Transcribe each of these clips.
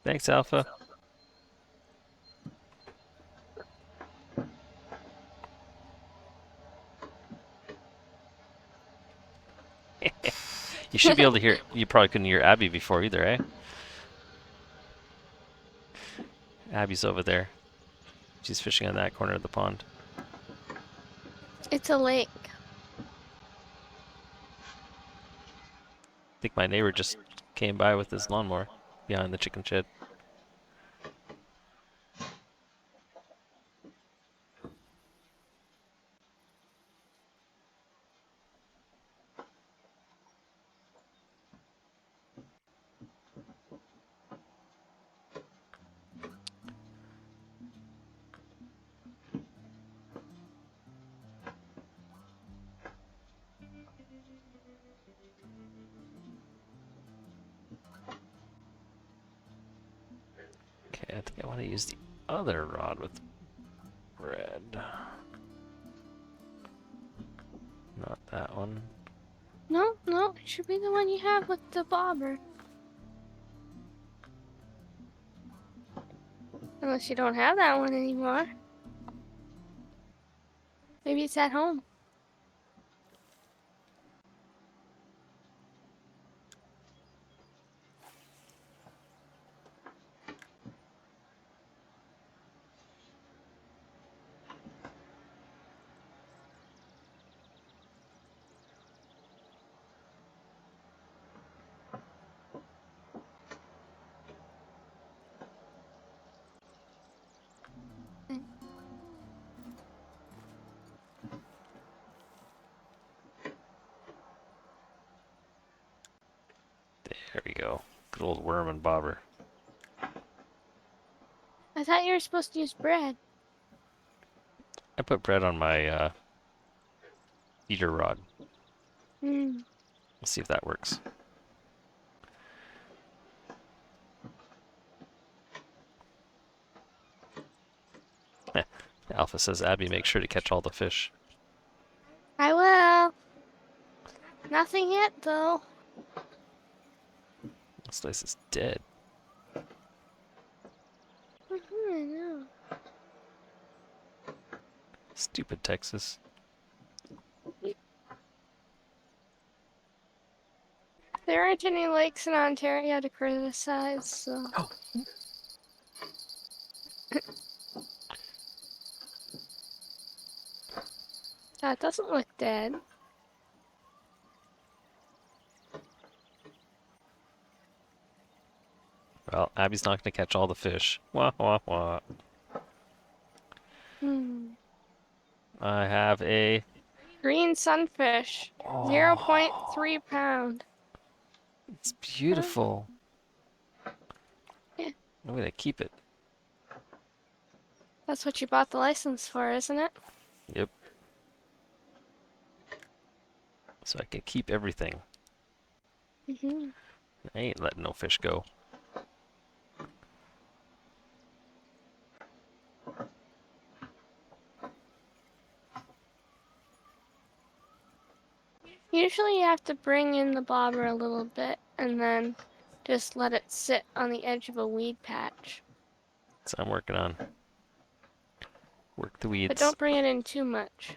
Thanks, Alpha. You should be able to hear. You probably couldn't hear Abby before either, eh? Abby's over there. She's fishing on that corner of the pond. It's a lake. I think my neighbor just came by with his lawnmower behind the chicken shed. Okay, I think I want to use the other rod with red. Not that one. No, no, it should be the one you have with the bobber. Unless you don't have that one anymore. Maybe it's at home. There we go. Good old worm and bobber. I thought you were supposed to use bread. I put bread on my eater rod. Hmm. Let's see if that works. Alpha says, Abby, make sure to catch all the fish. I will. Nothing yet, though. This place is dead. I know. Stupid Texas. There aren't any lakes in Ontario to criticize, so. That doesn't look dead. Well, Abby's not going to catch all the fish. Wah, wah, wah. Hmm. I have a... Green sunfish. Oh, 0.3 pound. it's beautiful. Yeah. I'm going to keep it. That's what you bought the license for, isn't it? Yep. So I can keep everything. Mm-hmm. I ain't letting no fish go. Usually you have to bring in the bobber a little bit and then just let it sit on the edge of a weed patch. So I'm working on. Work the But weeds. don't bring it in too much.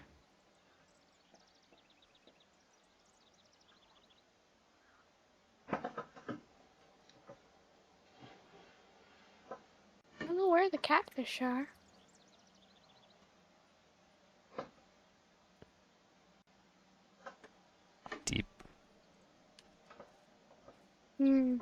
I don't know where the catfish are. Deep. Hmm.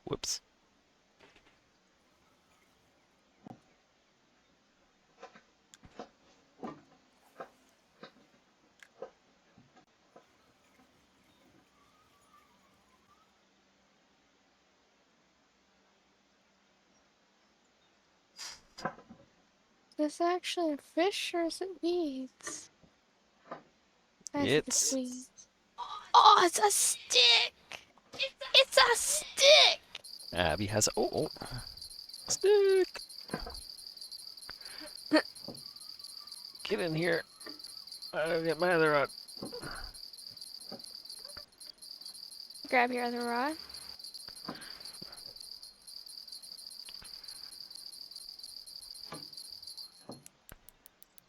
Whoops. Is this actually a fish or is it weeds? I think it's It's weeds. Oh, it's a stick! It's a stick! Abby has stick. Get in here. I don't get my other rod. Grab your other rod.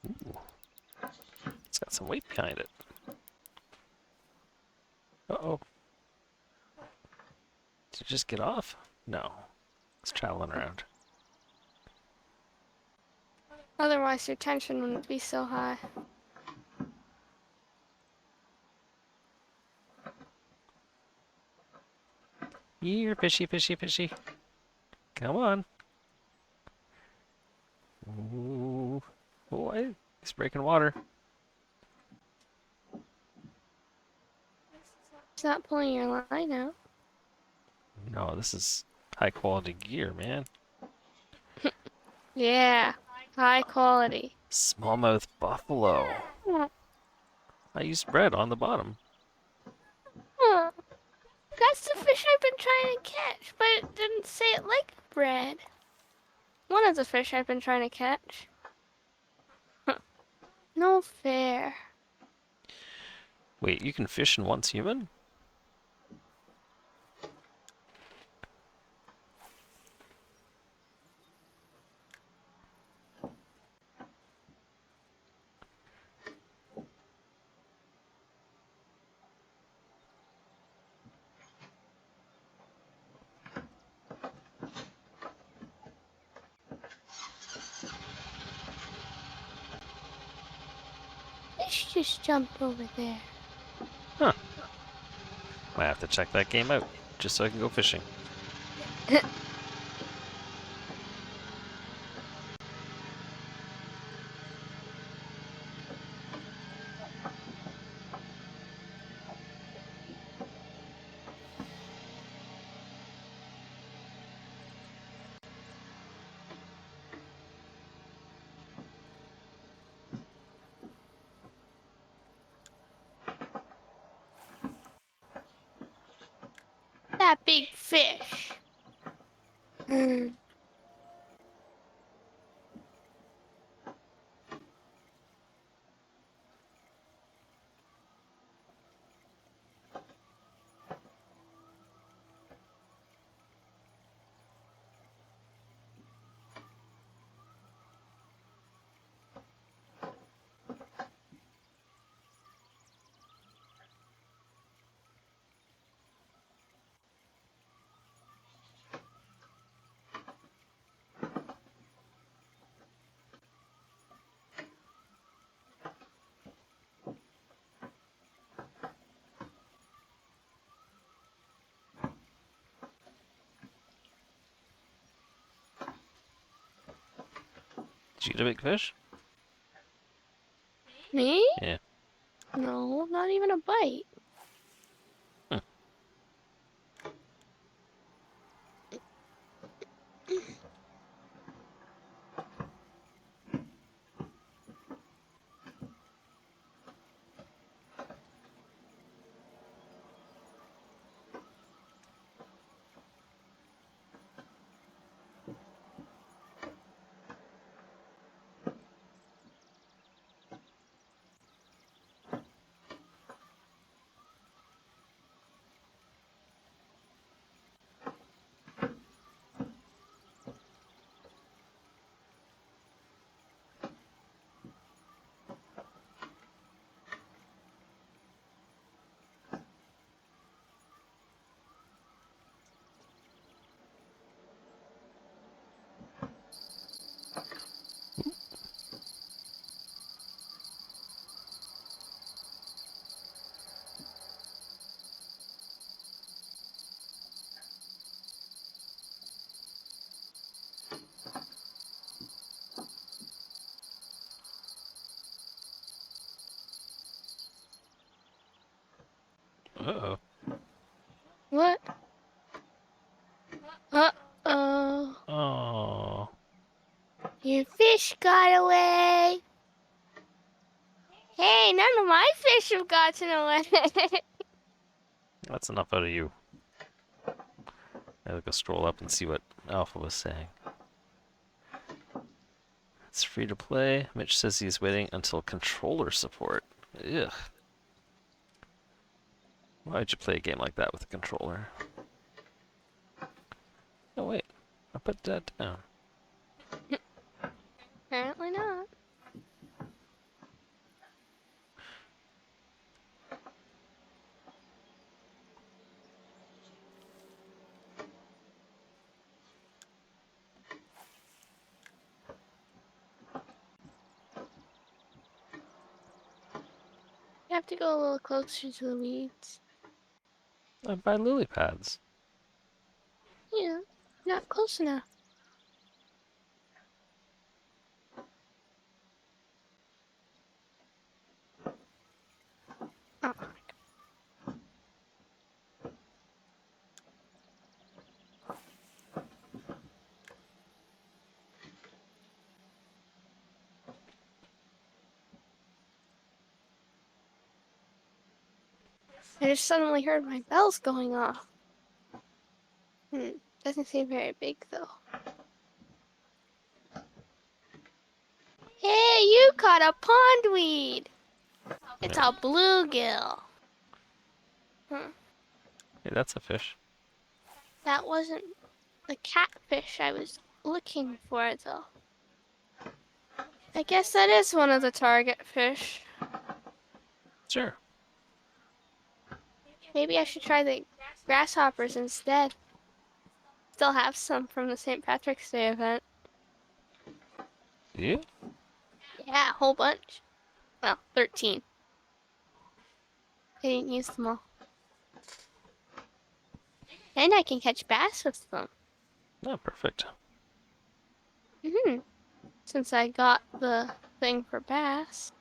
Ooh, it's got some weight behind it. Uh-oh. Did you just get off? No. It's traveling around. Otherwise, your tension wouldn't be so high. Here, fishy, fishy, fishy. Come on. Ooh. Oh, he's breaking water. It's not pulling your line out. No, this is high quality gear, man. Yeah, high quality. Smallmouth buffalo. I used bread on the bottom. Huh. That's the fish I've been trying to catch, but it didn't say it liked bread. One of the fish I've been trying to catch. No fair. Wait, you can fish in once human? Fish just jumped over there. Huh. Might have to check that game out, just so I can go fishing. That big fish. Did you get a big fish? Me? Yeah. No, not even a bite. Hmm. Uh-oh. What? Uh-oh. Oh. Your fish fish got away. Hey, none of my fish have gotten away. That's enough out of you. I'll go scroll up and see what Alpha was saying. It's free to play. Mitch says he's waiting until controller support. Ugh. Why would you play a game like that with a controller? Oh wait, I put that down. Apparently not. You have to go a little closer to the weeds. I buy lily pads. Yeah, not close enough. Oh. I just suddenly heard my bells going off. Doesn't seem very big though. Hey, you caught a pondweed! It's a bluegill. Hey, that's a fish. That wasn't the catfish I was looking for though. I guess that is one of the target fish. Sure. Maybe I should try the grasshoppers instead. Still have some from the St. Patrick's Day event. You? Yeah, a whole bunch. Well, 13. I didn't use them all. And I can catch bass with them. Oh, perfect. Since I got the thing for bass.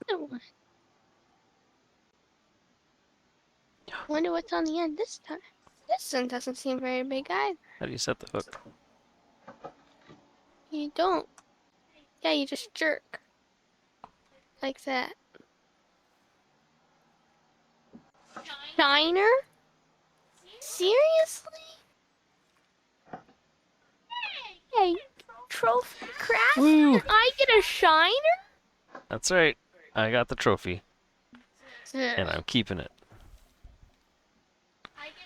Another one. Wonder what's on the end this time. This one doesn't seem very big either. How do you set the hook? You don't. Yeah, you just jerk. Like that. Shiner? Seriously? Hey, trophy craft? Woo! I get a shiner? That's right. I got the trophy, and I'm keeping it.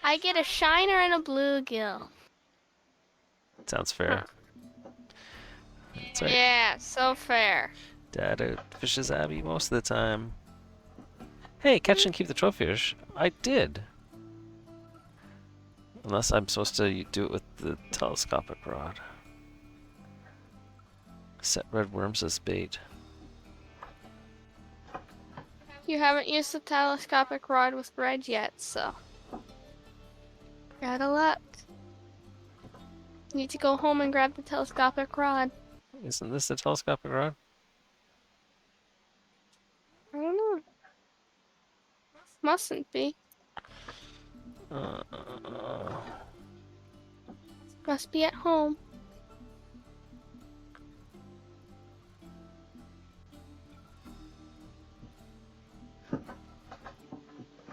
I get a shiner and a bluegill. Sounds fair. That's right. Yeah, so fair. Dad fishes Abby most of the time. Hey, catch and keep the trophy fish. I did. Unless I'm supposed to do it with the telescopic rod. Set red worms as bait. You haven't used the telescopic rod with Red yet, so. You're out of luck. You need to go home and grab the telescopic rod. Isn't this a telescopic rod? I don't know. Mustn't be. Must be at home.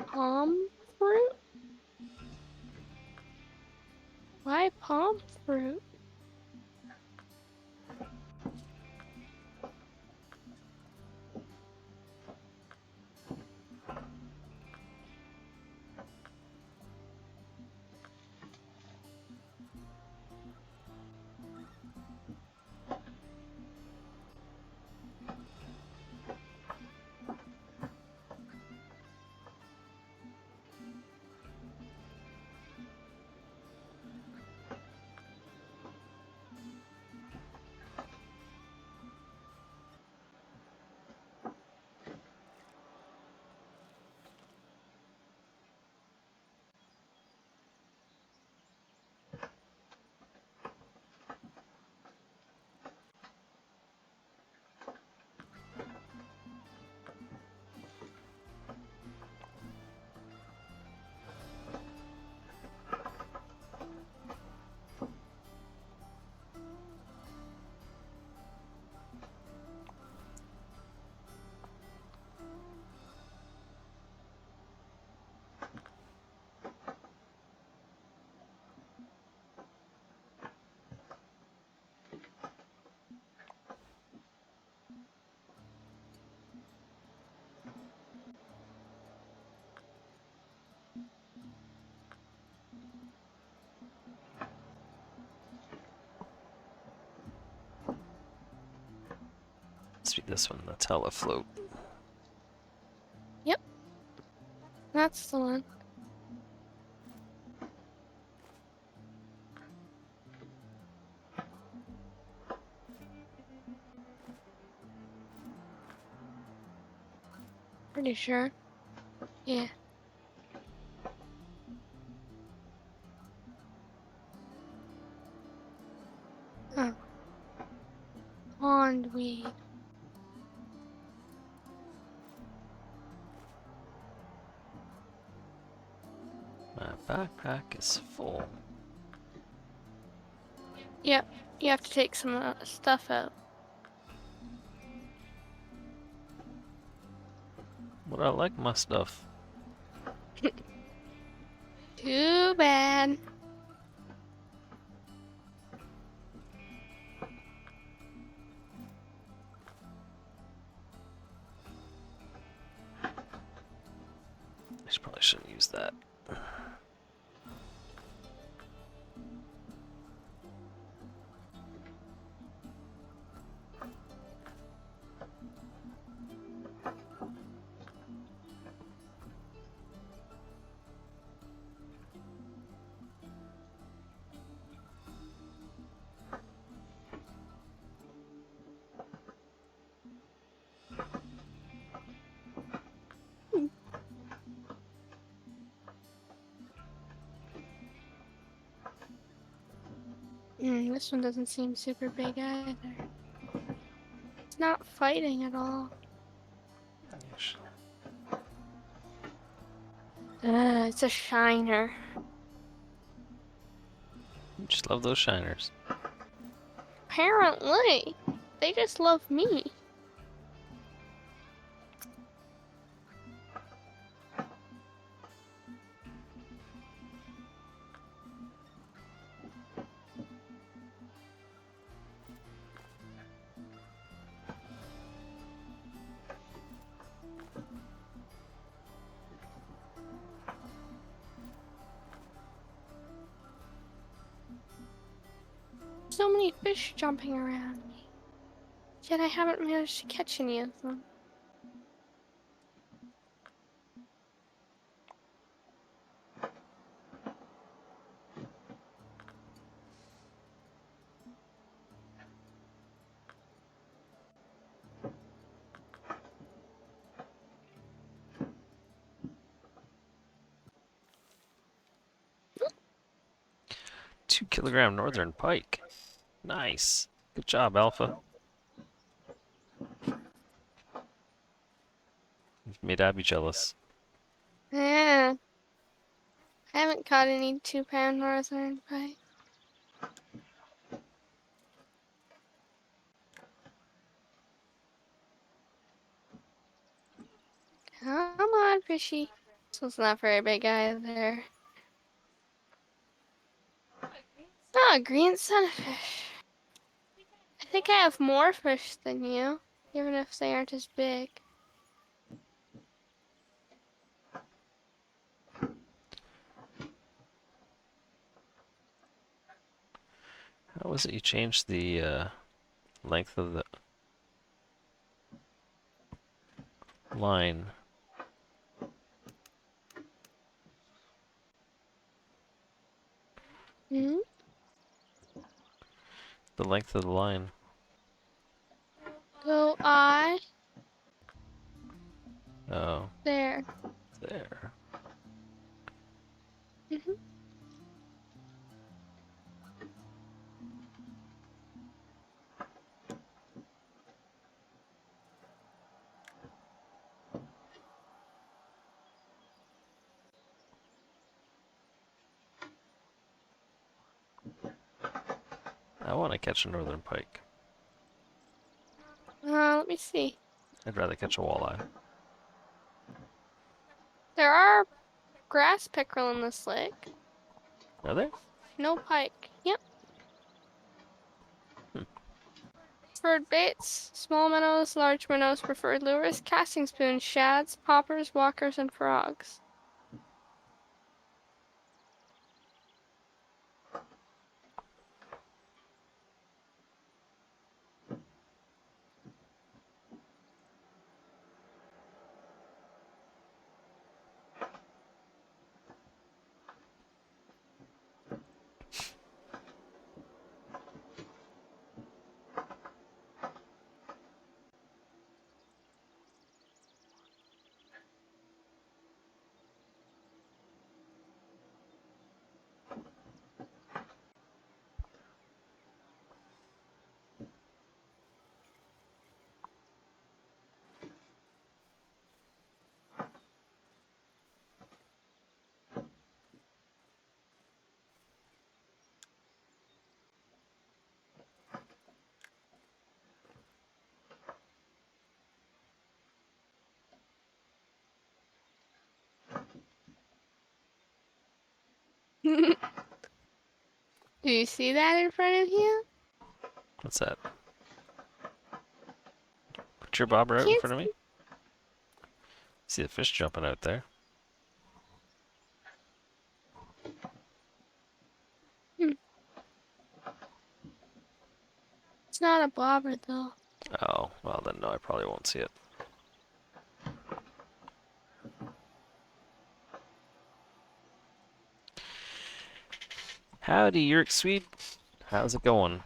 Palm fruit? Why palm fruit? Must be this one, the Telefloat. Yep, that's the one. Pretty sure. Yeah. Oh, pondweed. My backpack is full. Yep, you have to take some stuff out. But I like my stuff. Too bad. Probably shouldn't use that. This one doesn't seem super big either. It's not fighting at all. It's a shiner. Just love those shiners. Apparently, they just love me. So many fish jumping around me. Yet I haven't managed to catch any of them. Two-kilogram northern pike. Nice. Good job, Alpha. You've made Abby jealous. Yeah. I haven't caught any 2-pound northern pike. Come on, fishy. This one's not very big either. Oh, green sunfish. I think I have more fish than you, even if they aren't as big. How was it you changed the length of the line? Hmm? The length of the line. Go I. Oh, There. there. Hmm. I want to catch a northern pike. Let me see. I'd rather catch a walleye. There are grass pickerel in this lake. Are there? No pike. Yep. Preferred baits, small minnows, large minnows, preferred lures, casting spoons, shads, poppers, walkers, and frogs. Do you see that in front of you? What's that? Put your bobber out in Can't front of me? See the fish jumping out there. Hmm. It's not a bobber though. Oh, well then no, I probably won't see it. Howdy, Yerk Swede. How's it going?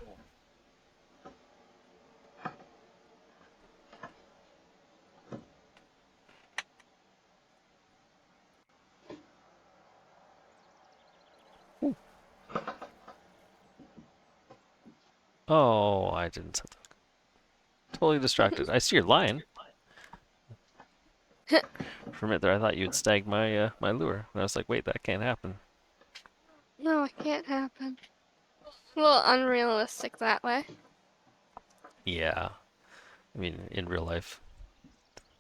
Ooh. Oh, I didn't set that. Totally distracted. I see your line. For a minute there, I thought you'd snag my my lure, and I was like, wait, that can't happen. No, it can't happen. A little unrealistic that way. Yeah, I mean, in real life,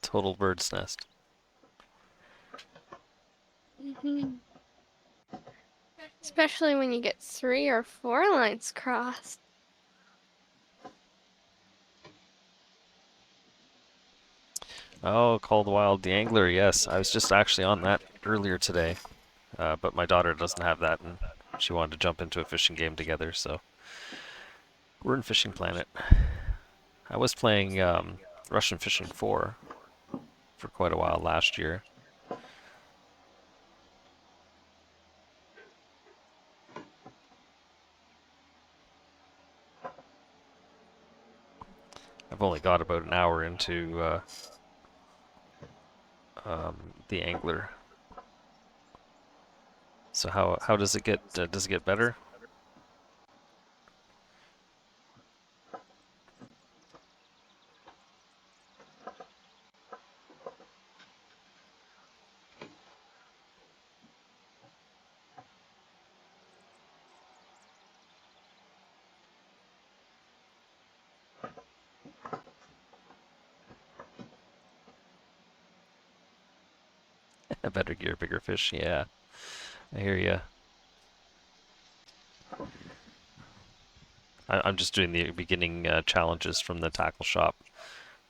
total bird's nest. Hmm. Especially when you get 3 or 4 lines crossed. Oh, Called Wild the Angler, yes. I was just actually on that earlier today, but my daughter doesn't have that, and she wanted to jump into a fishing game together, so we're in Fishing Planet. I was playing Russian Fishing 4 for quite a while last year. I've only got about an hour into the Angler. So how does it get? Does it get better? Better gear, bigger fish. Yeah, I hear you. I'm just doing the beginning challenges from the tackle shop.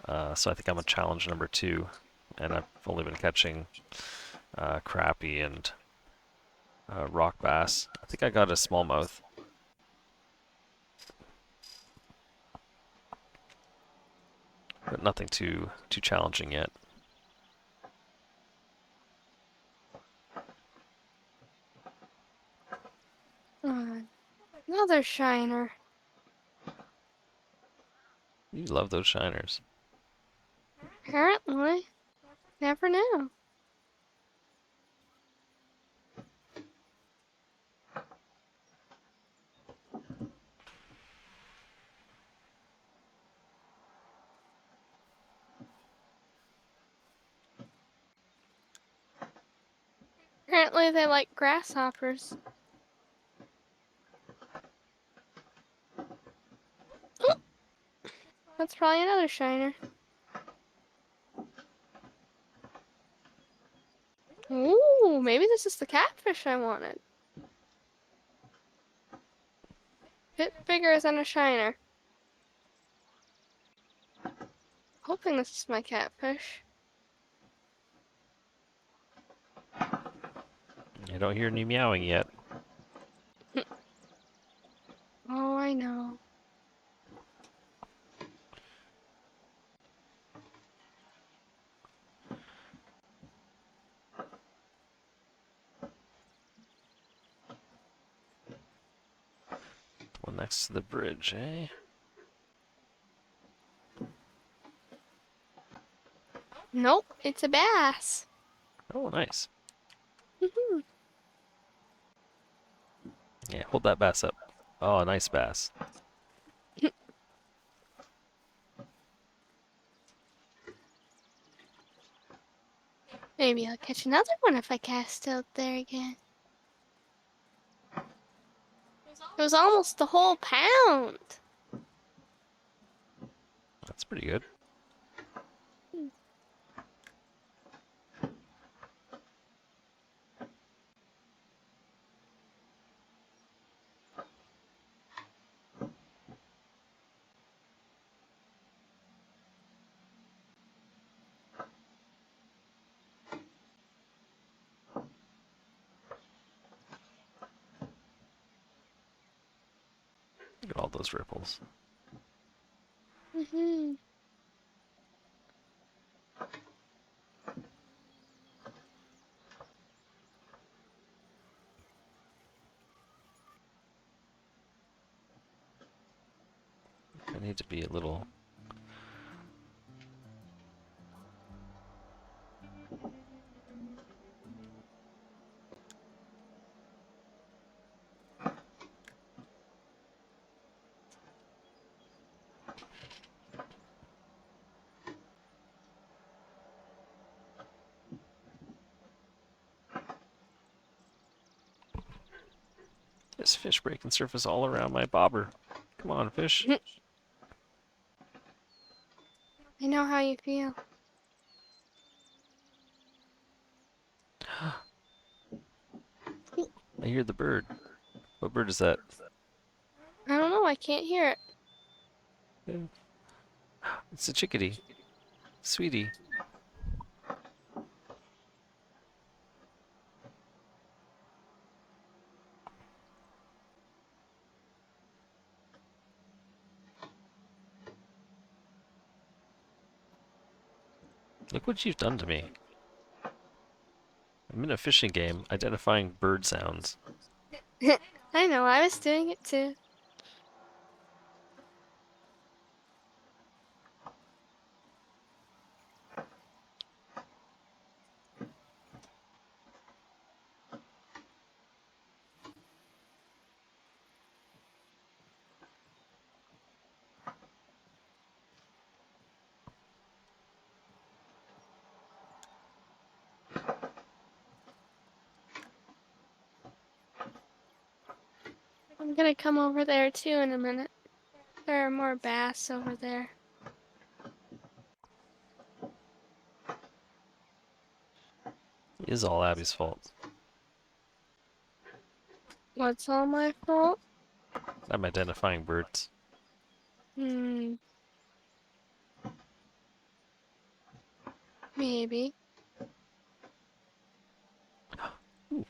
So I think I'm on challenge number 2, and I've only been catching crappie and rock bass. I think I got a smallmouth, but nothing too challenging yet. Another shiner. You love those shiners. Apparently. Never knew. Apparently they like grasshoppers. Oh, that's probably another shiner. Ooh, maybe this is the catfish I wanted. Bit bigger than a shiner. Hoping this is my catfish. I don't hear any meowing yet. Oh, I know. One next to the bridge, eh? Nope, it's a bass. Oh, nice. Mhm. Yeah, hold that bass up. Oh, nice bass. Maybe I'll catch another one if I cast out there again. It was almost the whole pound. That's pretty good. Look at all those ripples. Mhm. I need to be a little. There's fish breaking surface all around my bobber. Come on, fish. I know how you feel. I hear the bird. What bird is that? I don't know. I can't hear it. Yeah. It's a chickadee. Sweetie. Look what you've done to me. I'm in a fishing game identifying bird sounds. I know. I was doing it too. I'm gonna come over there too in a minute. There are more bass over there. It is all Abby's fault. What's all my fault? I'm identifying birds. Hmm. Maybe. Ooh,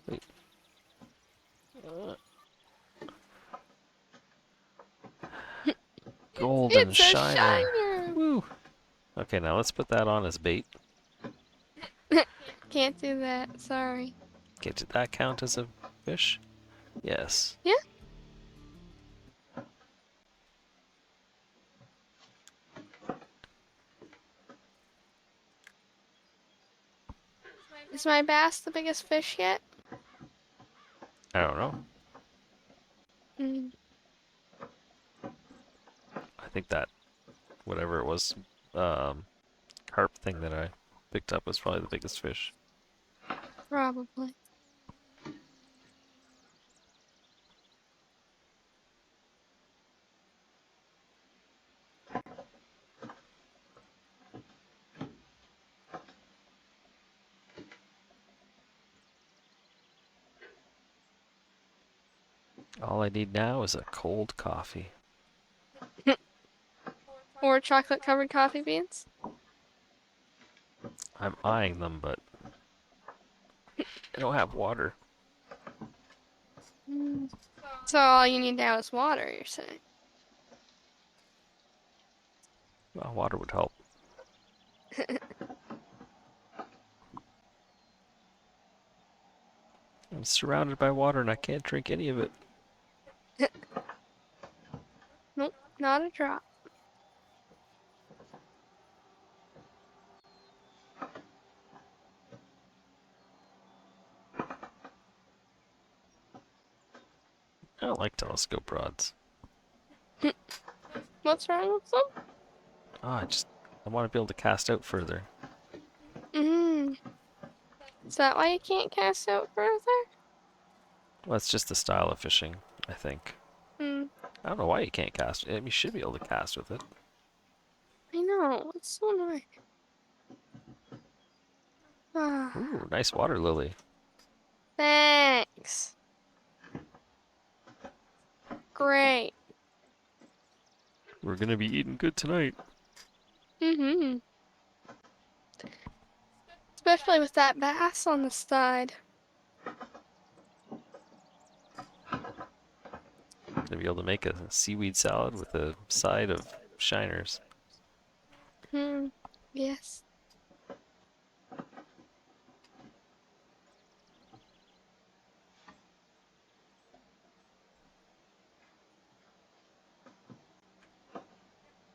wait. Uh, golden It's a shiner. shiner! Woo. Okay, now let's put that on as bait. Can't do that. Sorry. Okay, did that count as a fish? Yes. Yeah. Is my bass the biggest fish yet? I don't know. Hmm. I think that whatever it was, um, carp thing that I picked up was probably the biggest fish. Probably. All I need now is a cold coffee. Or chocolate covered coffee beans? I'm eyeing them, but I don't have water. Hmm. So all you need now is water, you're saying? Well, water would help. I'm surrounded by water and I can't drink any of it. Nope, not a drop. I don't like telescope rods. What's wrong with them? I want to be able to cast out further. Hmm. Is that why you can't cast out further? Well, it's just the style of fishing, I think. Hmm. I don't know why you can't cast. I mean, you should be able to cast with it. I know. It's so annoying. Ah. Ooh, nice water lily. Thanks. Great. We're gonna be eating good tonight. Mm-hmm. Especially with that bass on the side. Gonna be able to make a seaweed salad with a side of shiners. Yes.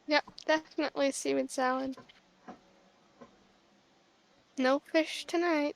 Yep, definitely seaweed salad. No fish tonight.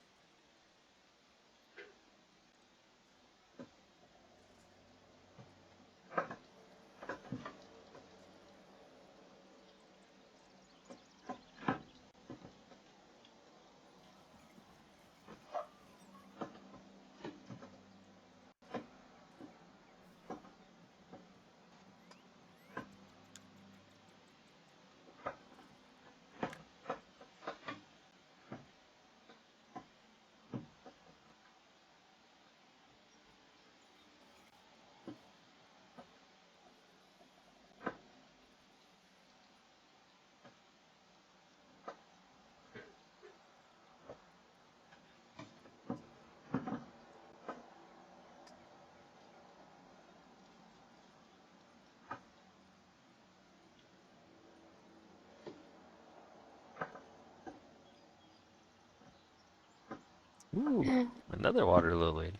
Ooh, another water lily.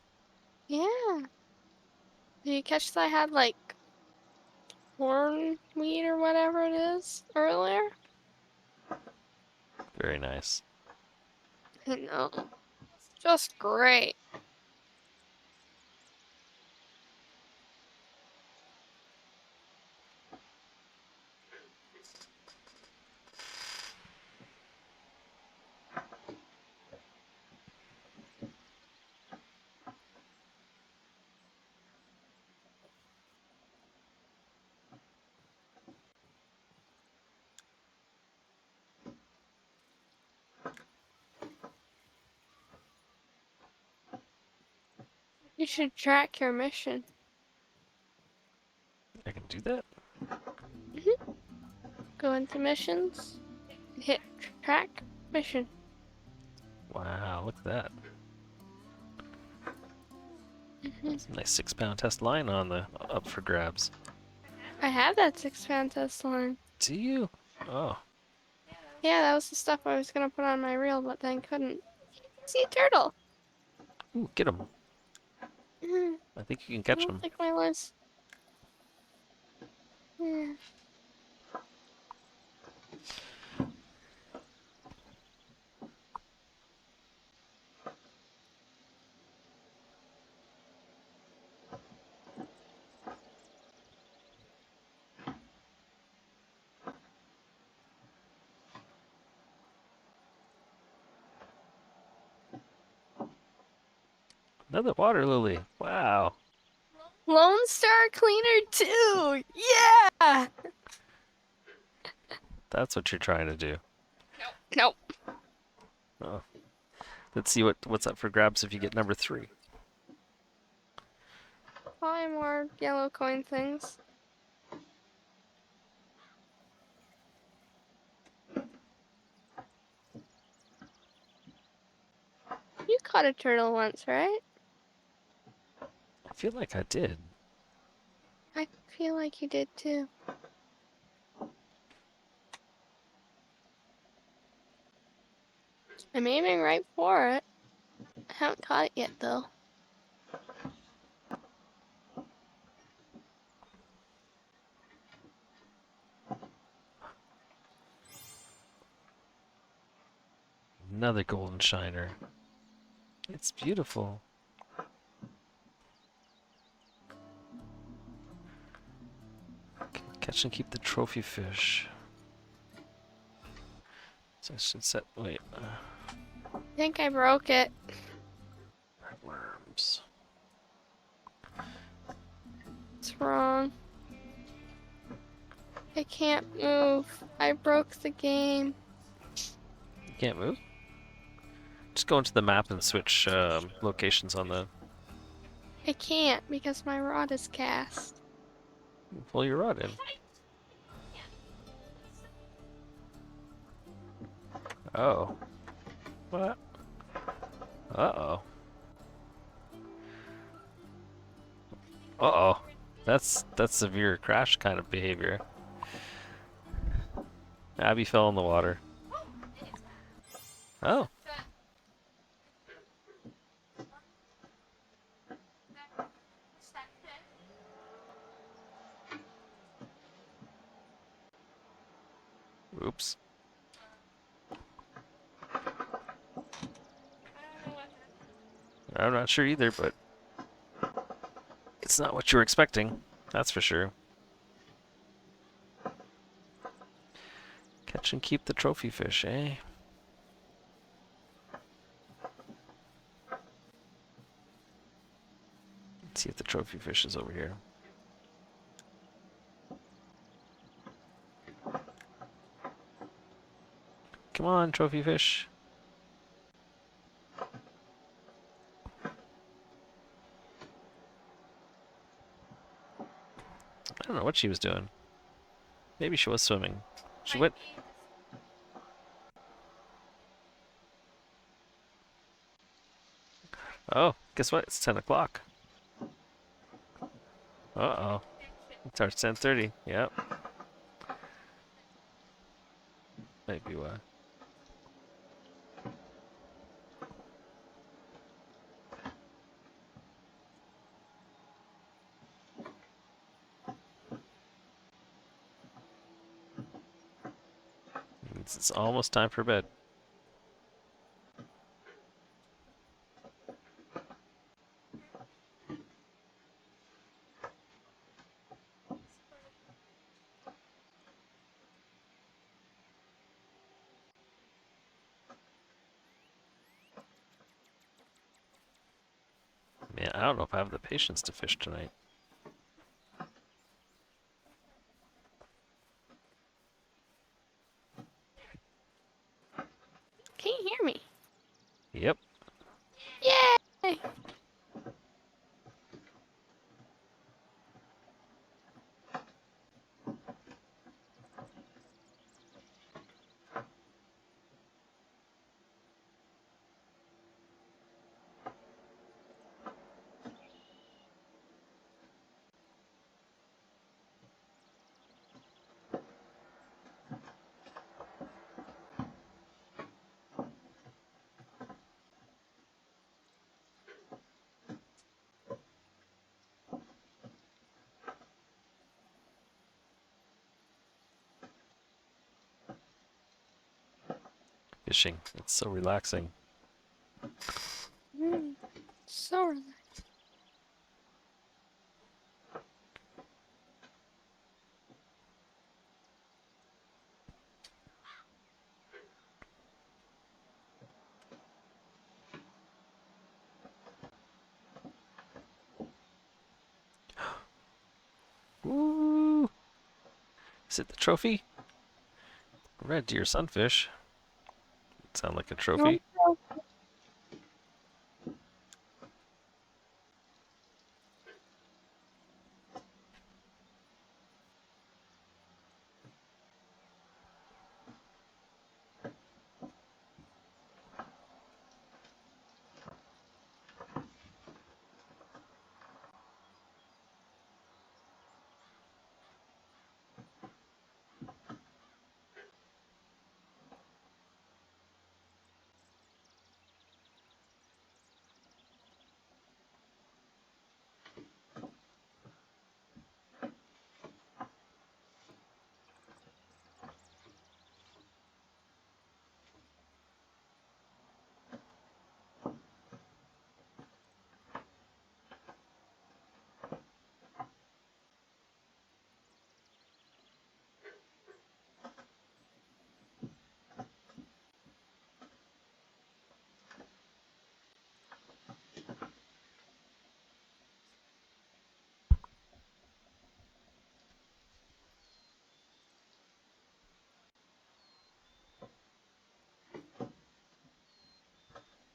Yeah. Did you catch that I had like hornweed or whatever it is earlier? Very nice. I know. Just great. You should track your mission. I can do that? Go into missions, hit track mission. Wow, look at that. Mhm. It's a nice 6-pound test line on the up for grabs. I have that 6-pound test line. Do you? Oh, Yeah, that was the stuff I was gonna put on my reel, but then couldn't. See a turtle. ooh, get him. I I think you can catch don't him. think my line's. Yeah. Another water lily. Wow. Lone Star Cleaner 2! Yeah! That's what you're trying to do. Nope. Oh. Let's see what's up for grabs if you get number 3. Probably more yellow coin things. You caught a turtle once, right? I feel like I did. I feel like you did too. I'm aiming right for it. I haven't caught it yet though. Another golden shiner. It's beautiful. Catch and keep the trophy fish. So I should set. Wait. I think I broke it. Red worms. It's wrong. I can't move. I broke the game. You can't move? Just go into the map and switch locations on the. I can't because my rod is cast. Pull your rod in. Oh. What? Uh-oh. Uh-oh. that's severe crash kind of behavior. Abby fell in the water. Oh, oops. I'm not sure either, but it's not what you were expecting. That's for sure. Catch and keep the trophy fish, eh? Let's see if the trophy fish is over here. Come on, trophy fish. I don't know what she was doing. Maybe she was swimming. She went. Oh, guess what? It's 10 o'clock. Uh-oh. It starts 10:30. Yep. Maybe why. It's almost time for bed. Man, I don't know if I have the patience to fish tonight. Can you hear me? Yep. Yay! Fishing. It's so relaxing. Mm, so relaxed. Ooh. Is it the trophy? Red deer sunfish. Sound like a No. trophy.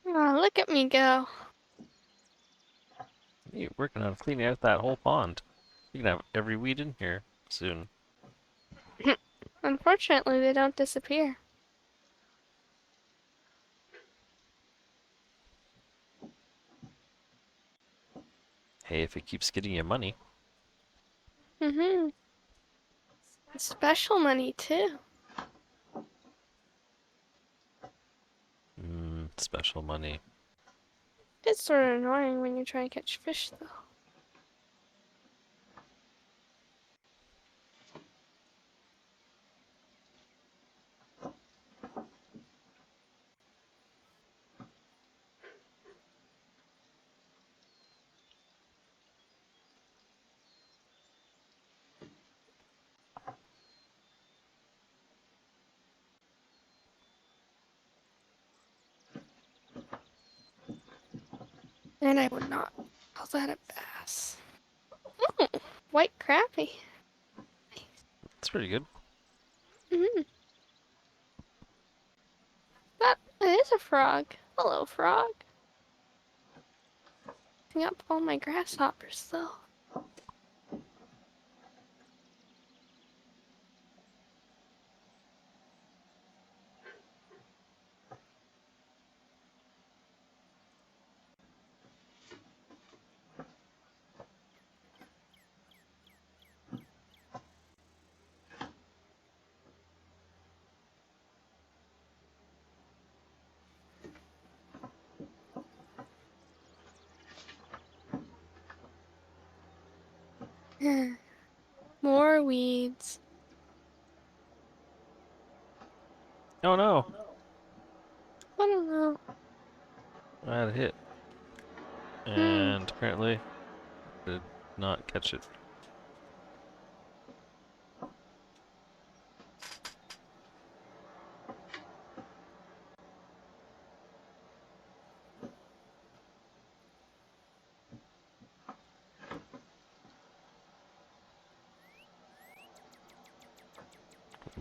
Oh, look at me go. You're working on cleaning out that whole pond. You can have every weed in here soon. Unfortunately, they don't disappear. Hey, if it keeps getting you money. Mm-hmm. Special money too. Special money. It's sort of annoying when you're trying to catch fish, though. And I would not call that a bass. Oh, white crappie. That's pretty good. Mm-hmm. That is a frog. Hello, frog. Picking up all my grasshoppers, though. More weeds. Oh no! I don't know. I had a hit. Hmm. And apparently did not catch it.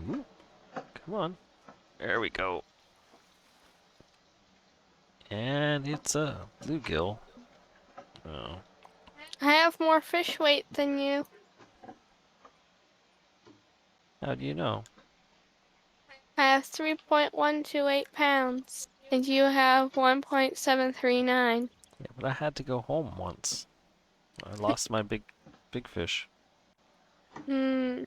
Ooh, come on. There we go. And it's a bluegill. Oh. I have more fish weight than you. How do you know? I have 3.128 pounds. And you have 1.739. Yeah, but I had to go home once. I lost my big fish. Hmm.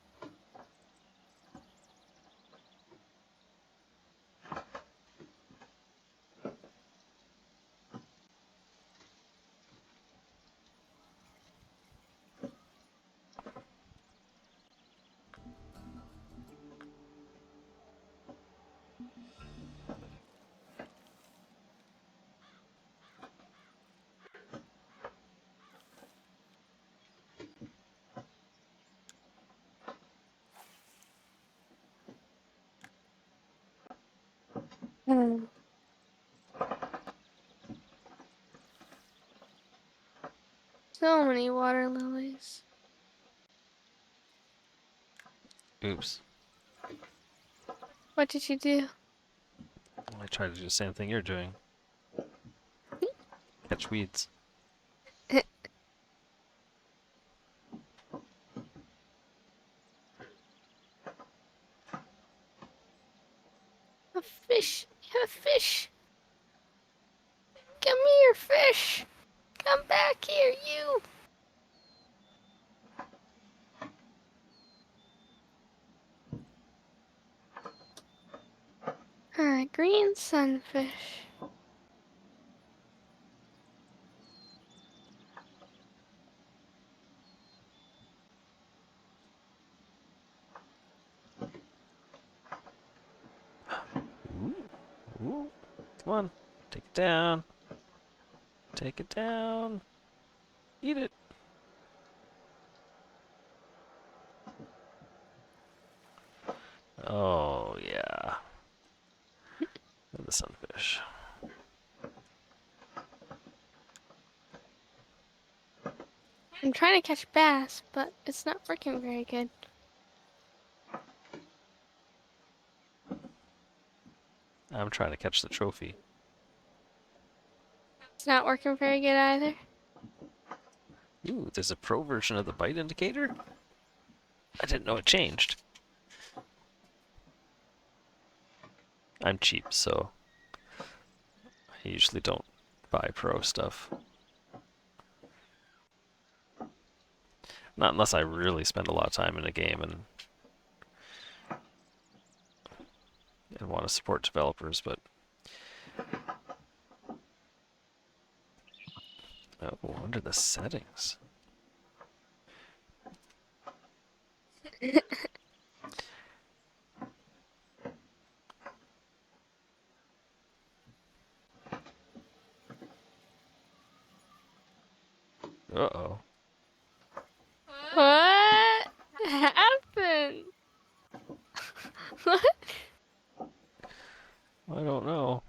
Hmm. So many water lilies. Oops. What did you do? I tried to do the same thing you're doing. Catch weeds. A fish. You have a fish. Give me your fish. Come back here, you. Alright, green sunfish. Ooh. Ooh. Come on. Take it down. Take it down. Eat it. Oh, yeah. The sunfish. I'm trying to catch bass, but it's not working very good. I'm trying to catch the trophy. It's not working very good either. Ooh, there's a pro version of the bite indicator? I didn't know it changed. I'm cheap, so I usually don't buy pro stuff. Not unless I really spend a lot of time in a game and want to support developers, but oh, under the settings. Uh-oh. What happened? What? I don't know.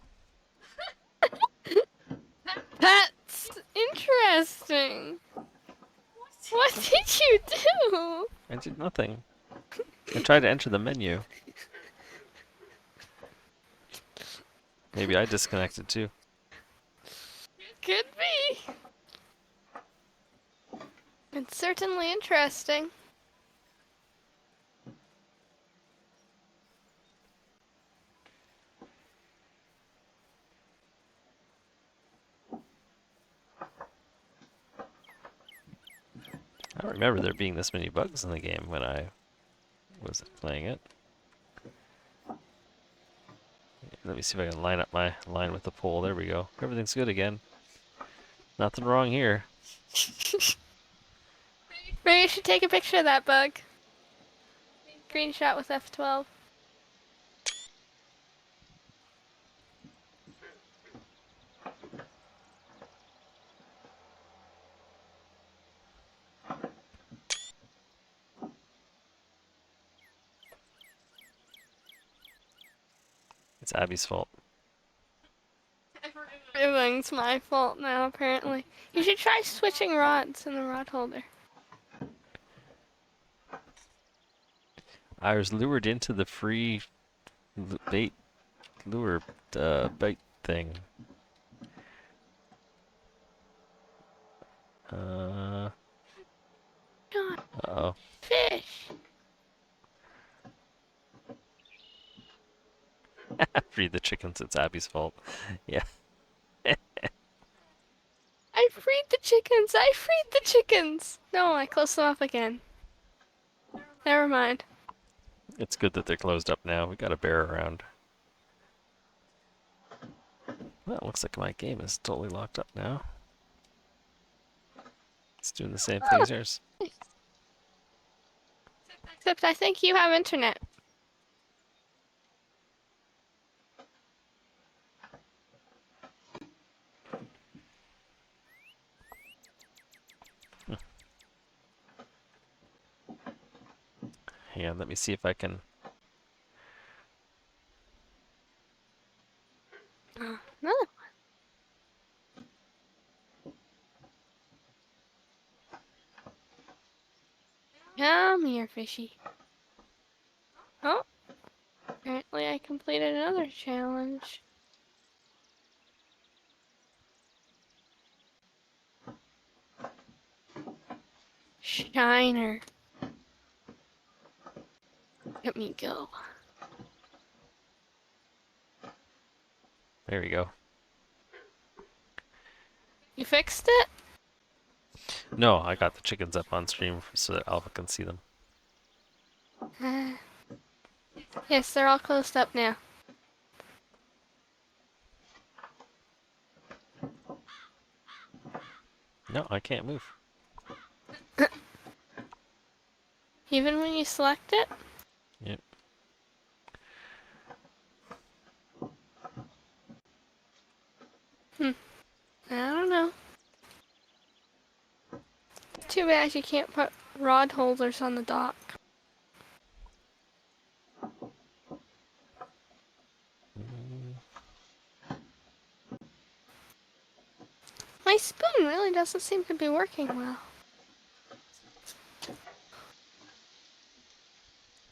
That's interesting. What did you do? I did nothing. I tried to enter the menu. Maybe I disconnected too. Could be. It's certainly interesting. I don't remember there being this many bugs in the game when I was playing it. Let me see if I can line up my line with the pole. There we go. Everything's good again. Nothing wrong here. Maybe you should take a picture of that bug. Screenshot with F12. It's Abby's fault. Everything's my fault now, apparently. You should try switching rods in the rod holder. I was lured into the free bait lure bait thing. God, Uh-oh. fish! Free the chickens. It's Abby's fault. Yeah. I freed the chickens! I freed the chickens! No, I closed them up again. Never mind. It's good that they're closed up now. We got a bear around. Well, it looks like my game is totally locked up now. It's doing the same thing as yours. Except I think you have internet. Hang on, let me see if I can... Another one. Come here, fishy. Oh, apparently I completed another challenge. Shiner. Let me go. There we go. You fixed it? No, I got the chickens up on stream so that Alpha can see them. Yes, they're all closed up now. No, I can't move. Even when you select it? Yep. I don't know. Too bad you can't put rod holders on the dock. My spoon really doesn't seem to be working well.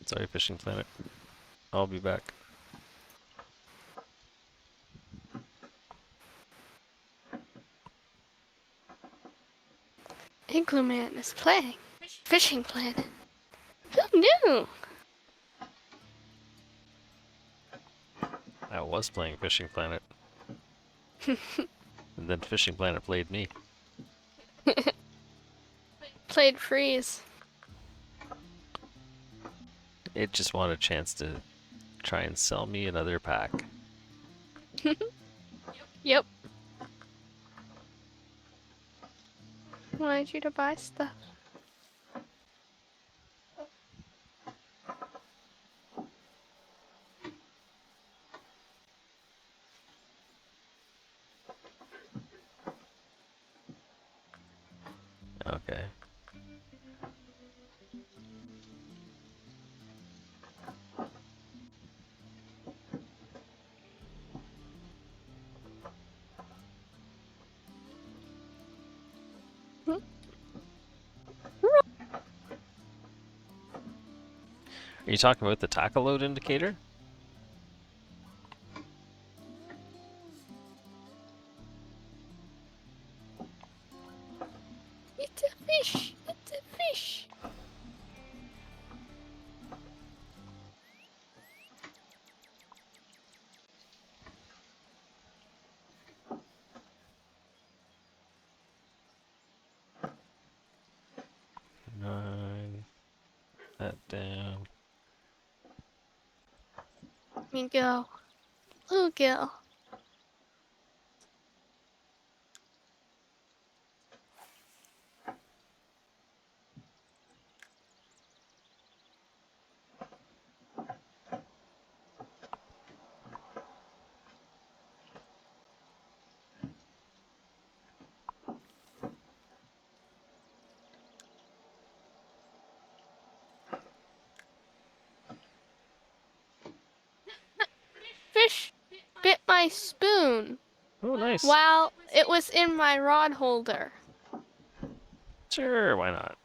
Sorry, Fishing Planet. I'll be back. Igloo Man is playing Fishing Planet. Who knew? I was playing Fishing Planet. And then Fishing Planet played me. played Freeze. It just wanted a chance to try and sell me another pack. Yep. Wanted you to buy stuff. Okay. Are you talking about the tackle load indicator? It's a fish. It's a fish. Nine. That down. Here you go. Bluegill. Fish bit my spoon Oh, nice. while it was in my rod holder. Sure, why not?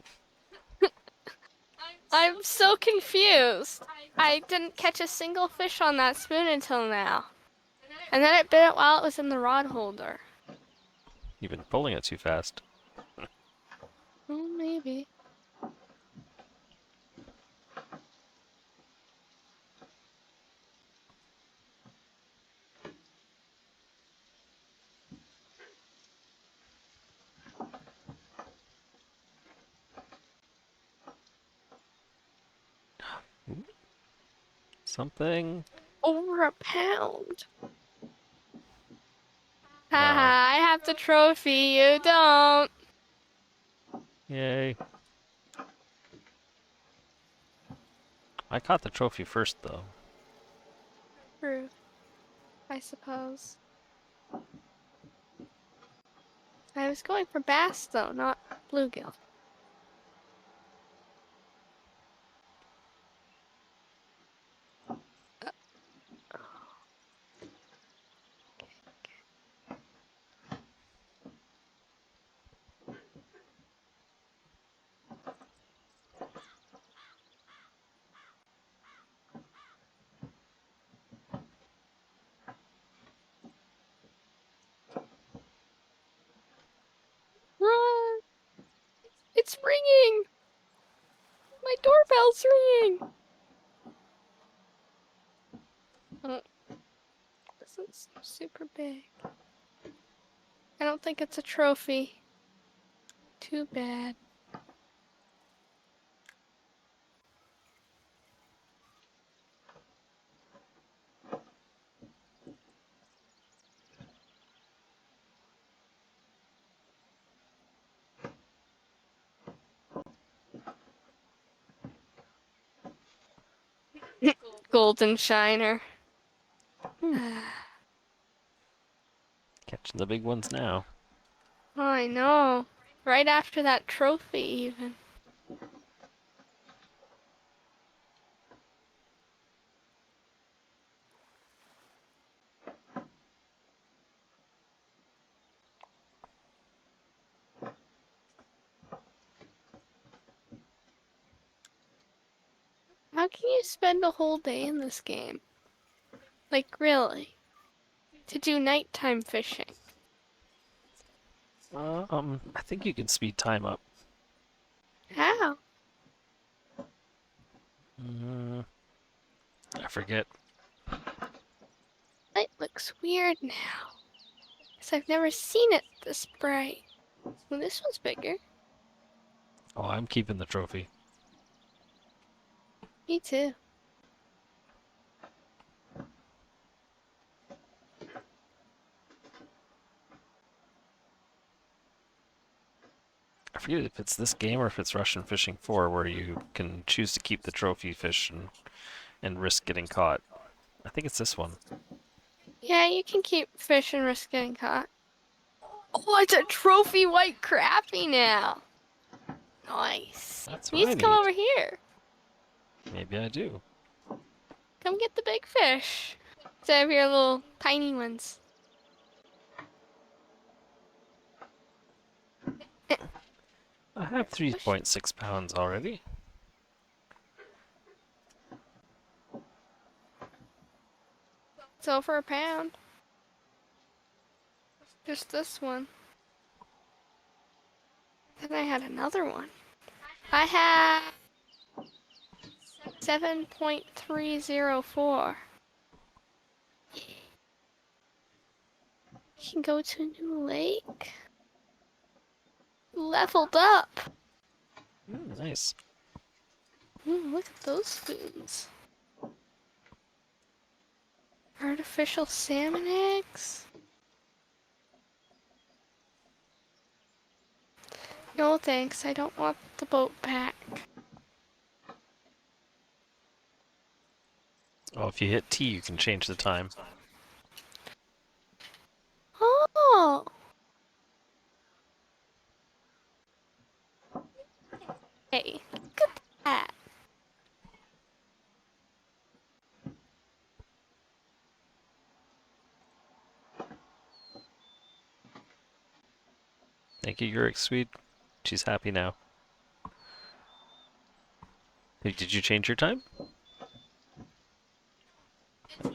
I'm so confused. I didn't catch a single fish on that spoon until now. And then it bit it while it was in the rod holder. You've been pulling it too fast. Oh, maybe. Something? Over a pound. Oh, Haha, I have the trophy, you don't. yay. I caught the trophy first, though. True, I suppose. I was going for bass, though, not bluegill. Run! It's ringing! My doorbell's ringing! Oh, this is super big. I don't think it's a trophy. Too bad. Golden Shiner. Catching the big ones now. I know. Right after that trophy, even. How can you spend a whole day in this game? Like, really? To do nighttime fishing? I think you can speed time up. How? I forget. It looks weird now. Because I've never seen it this bright. Well, this one's bigger. Oh, I'm keeping the trophy. Me too. I forget if it's this game or if it's Russian Fishing 4 where you can choose to keep the trophy fish and risk getting caught. I think it's this one. Yeah, you can keep fish and risk getting caught. Oh, it's a trophy white crappie now. Nice. That's You what need I to come need. over here. Maybe I do. Come get the big fish. Instead of your little tiny ones. Eh, I have push. 3.6 pounds already. It's over a pound. Just this one. Then I had another one. I have 7.304. You can go to a new lake. Leveled up. Nice. Look at those spoons. Artificial salmon eggs. No thanks, I don't want the boat back. Oh, if you hit T, you can change the time. Oh! Hey, look at that. Thank you, Yurik Sweet. She's happy now. Hey, did you change your time? Oh.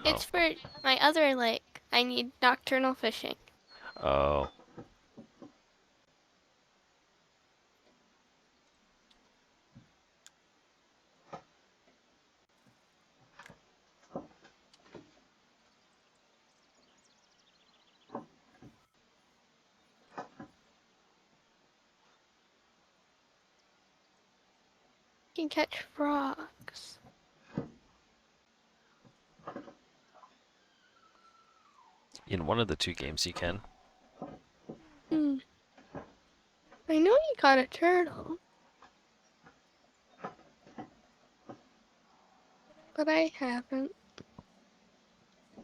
It's for my other lake. I need nocturnal fishing. Oh. You can catch frogs. In one of the two games you can. Hmm. I know you caught a turtle, but I haven't.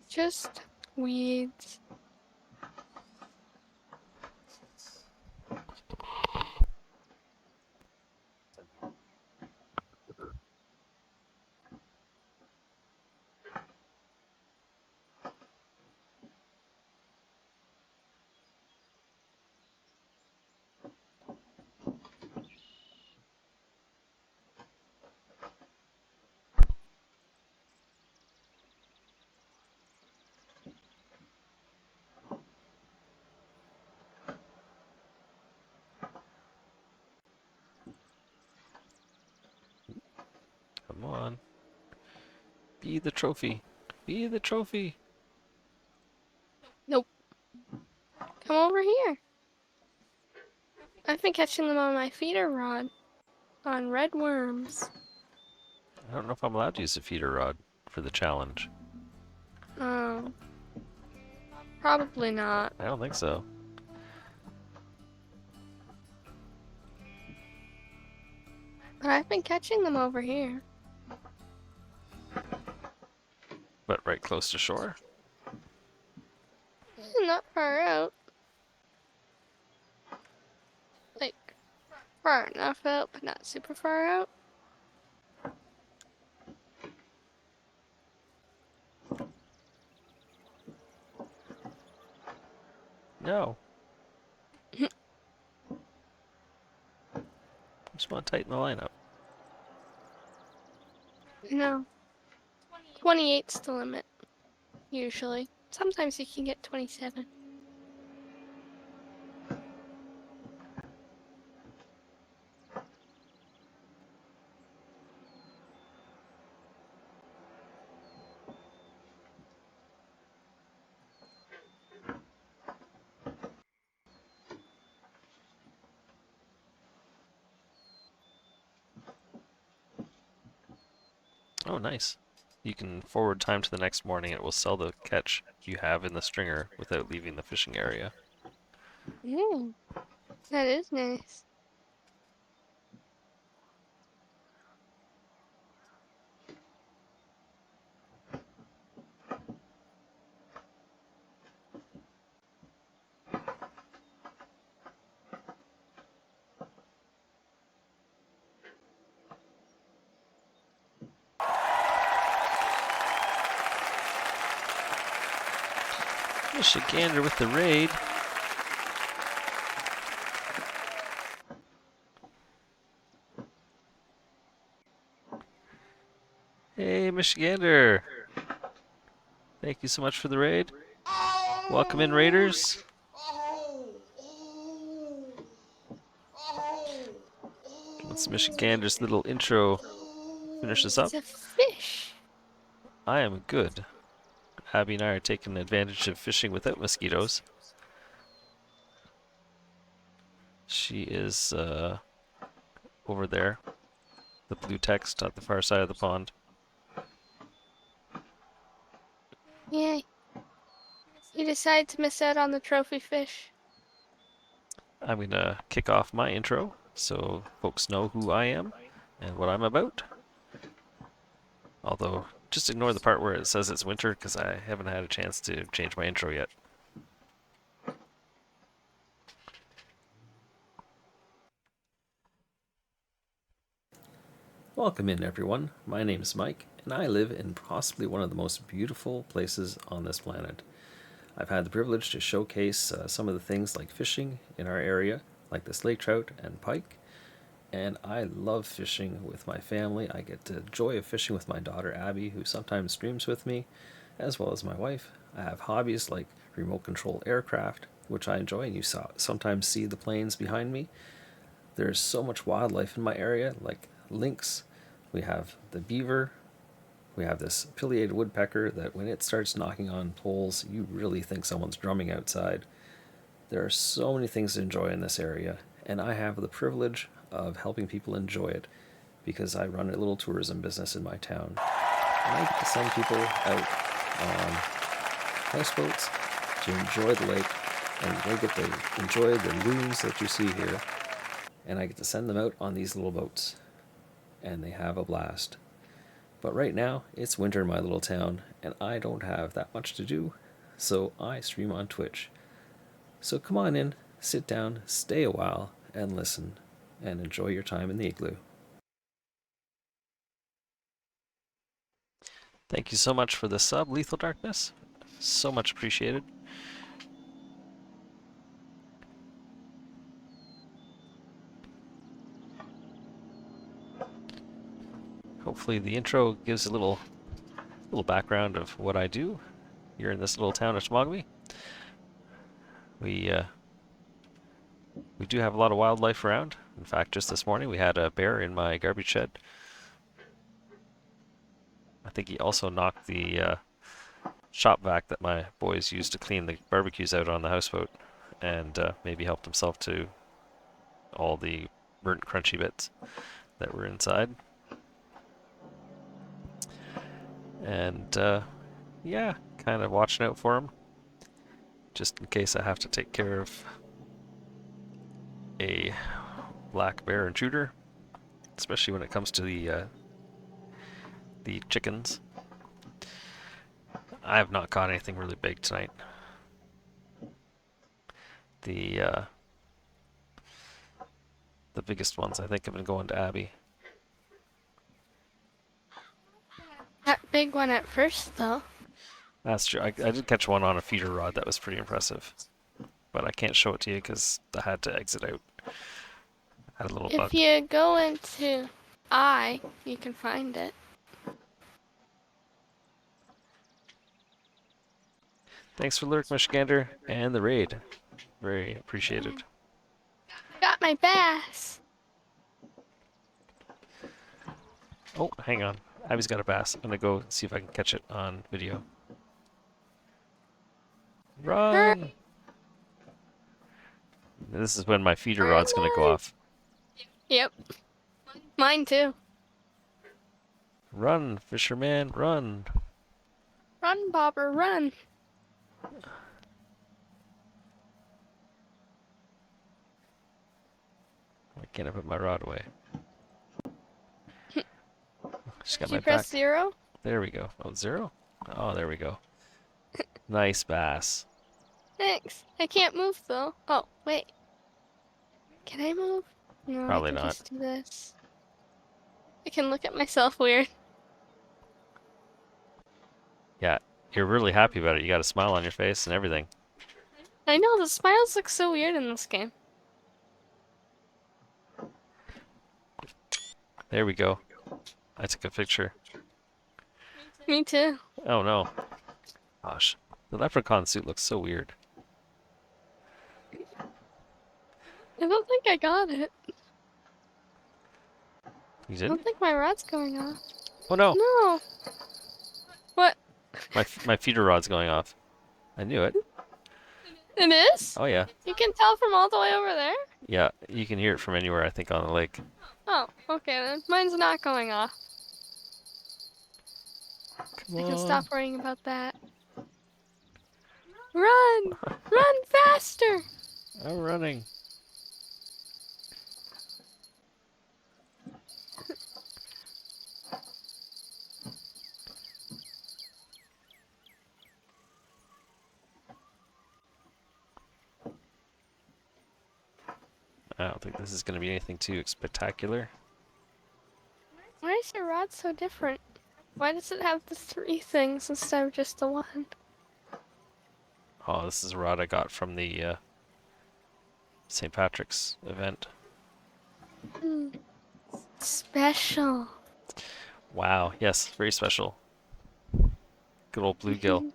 Just weeds. Come on. Be the trophy. Be the trophy. Nope. Come over here. I've been catching them on my feeder rod on red worms. I don't know if I'm allowed to use a feeder rod for the challenge. Oh, probably not. I don't think so. But I've been catching them over here. But right close to shore? Not far out. Like, far enough out, but not super far out. No. I just want to tighten the lineup. No. 28's the limit, usually. Sometimes you can get 27. Oh, nice. You can forward time to the next morning. It will sell the catch you have in the stringer without leaving the fishing area. Mm, that is nice. Michigander with the raid. Hey, Michigander. Thank you so much for the raid. Welcome in, Raiders. Once Michigander's little intro finishes up, It's a fish. I am good. Abby and I are taking advantage of fishing without mosquitoes. She is over there, the blue text at the far side of the pond. Yay. You decided to miss out on the trophy fish. I'm gonna kick off my intro so folks know who I am and what I'm about. Although, just ignore the part where it says it's winter because I haven't had a chance to change my intro yet. Welcome in, everyone. My name is Mike, and I live in possibly one of the most beautiful places on this planet. I've had the privilege to showcase some of the things like fishing in our area, like this lake trout and pike, and I love fishing with my family. I get the joy of fishing with my daughter Abby, who sometimes streams with me, as well as my wife. I have hobbies like remote control aircraft, which I enjoy, and you sometimes see the planes behind me. There's so much wildlife in my area, like lynx. We have the beaver. We have this pileated woodpecker that when it starts knocking on poles, you really think someone's drumming outside. There are so many things to enjoy in this area, and I have the privilege of helping people enjoy it because I run a little tourism business in my town. And I get to send people out on houseboats to enjoy the lake, and they get to enjoy the loons that you see here. And I get to send them out on these little boats, and they have a blast. But right now, it's winter in my little town, and I don't have that much to do, so I stream on Twitch. So come on in, sit down, stay a while, and listen, and enjoy your time in the igloo. Thank you so much for the sub, Lethal Darkness. So much appreciated. Hopefully the intro gives a little background of what I do here in this little town of Temagami. We do have a lot of wildlife around. In fact, just this morning we had a bear in my garbage shed. I think he also knocked the shop vac that my boys used to clean the barbecues out on the houseboat, and maybe helped himself to all the burnt crunchy bits that were inside. And yeah, kind of watching out for him, just in case I have to take care of a black bear intruder, especially when it comes to the chickens. I have not caught anything really big tonight. The biggest ones I think have been going to Abby. That big one at first, though. That's true. I did catch one on a feeder rod that was pretty impressive, but I can't show it to you because I had to exit out. Had a little bug. If you go into I, you can find it. Thanks for Lurk, Michigander, and the raid. Very appreciated. Got my bass. Oh, hang on. Abby's got a bass. I'm gonna go see if I can catch it on video. Run! This is when my feeder rod's gonna go off. Yep. Mine too. Run, fisherman, run. Run, Bobber, run. Why can't I put my rod away? Just got Did my you press back. 0? There we go. Oh, 0? Oh, there we go. Nice bass. Thanks. I can't move though. Oh, wait. Can I move? No, I Probably can not. just do this. I can look at myself weird. Yeah, you're really happy about it. You got a smile on your face and everything. I know, the smiles look so weird in this game. There we go. I took a picture. Me too. Oh no. Gosh. The leprechaun suit looks so weird. I don't think I got it. You I didn't? don't think my rod's going off. Oh no! No. What? My feeder rod's going off. I knew it. It is? Oh yeah. You can tell from all the way over there? Yeah, you can hear it from anywhere, I think, on the lake. Oh, okay then. Mine's not going off. Come I can on. stop worrying about that. Run! Run faster! I'm running. I don't think this is going to be anything too spectacular. Why is your rod so different? Why does it have the 3 things instead of just the 1? Oh, this is a rod I got from the St. Patrick's event. Special. Wow, yes, very special. Good old bluegill.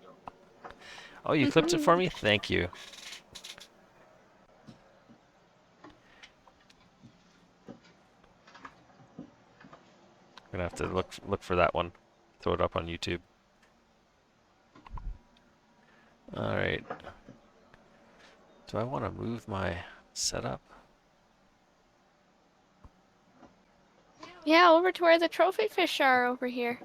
Oh, you clipped it for me? Thank you. I'm gonna have to look for that one. Throw it up on YouTube. Alright. Do I want to move my setup? Yeah, over to where the trophy fish are over here.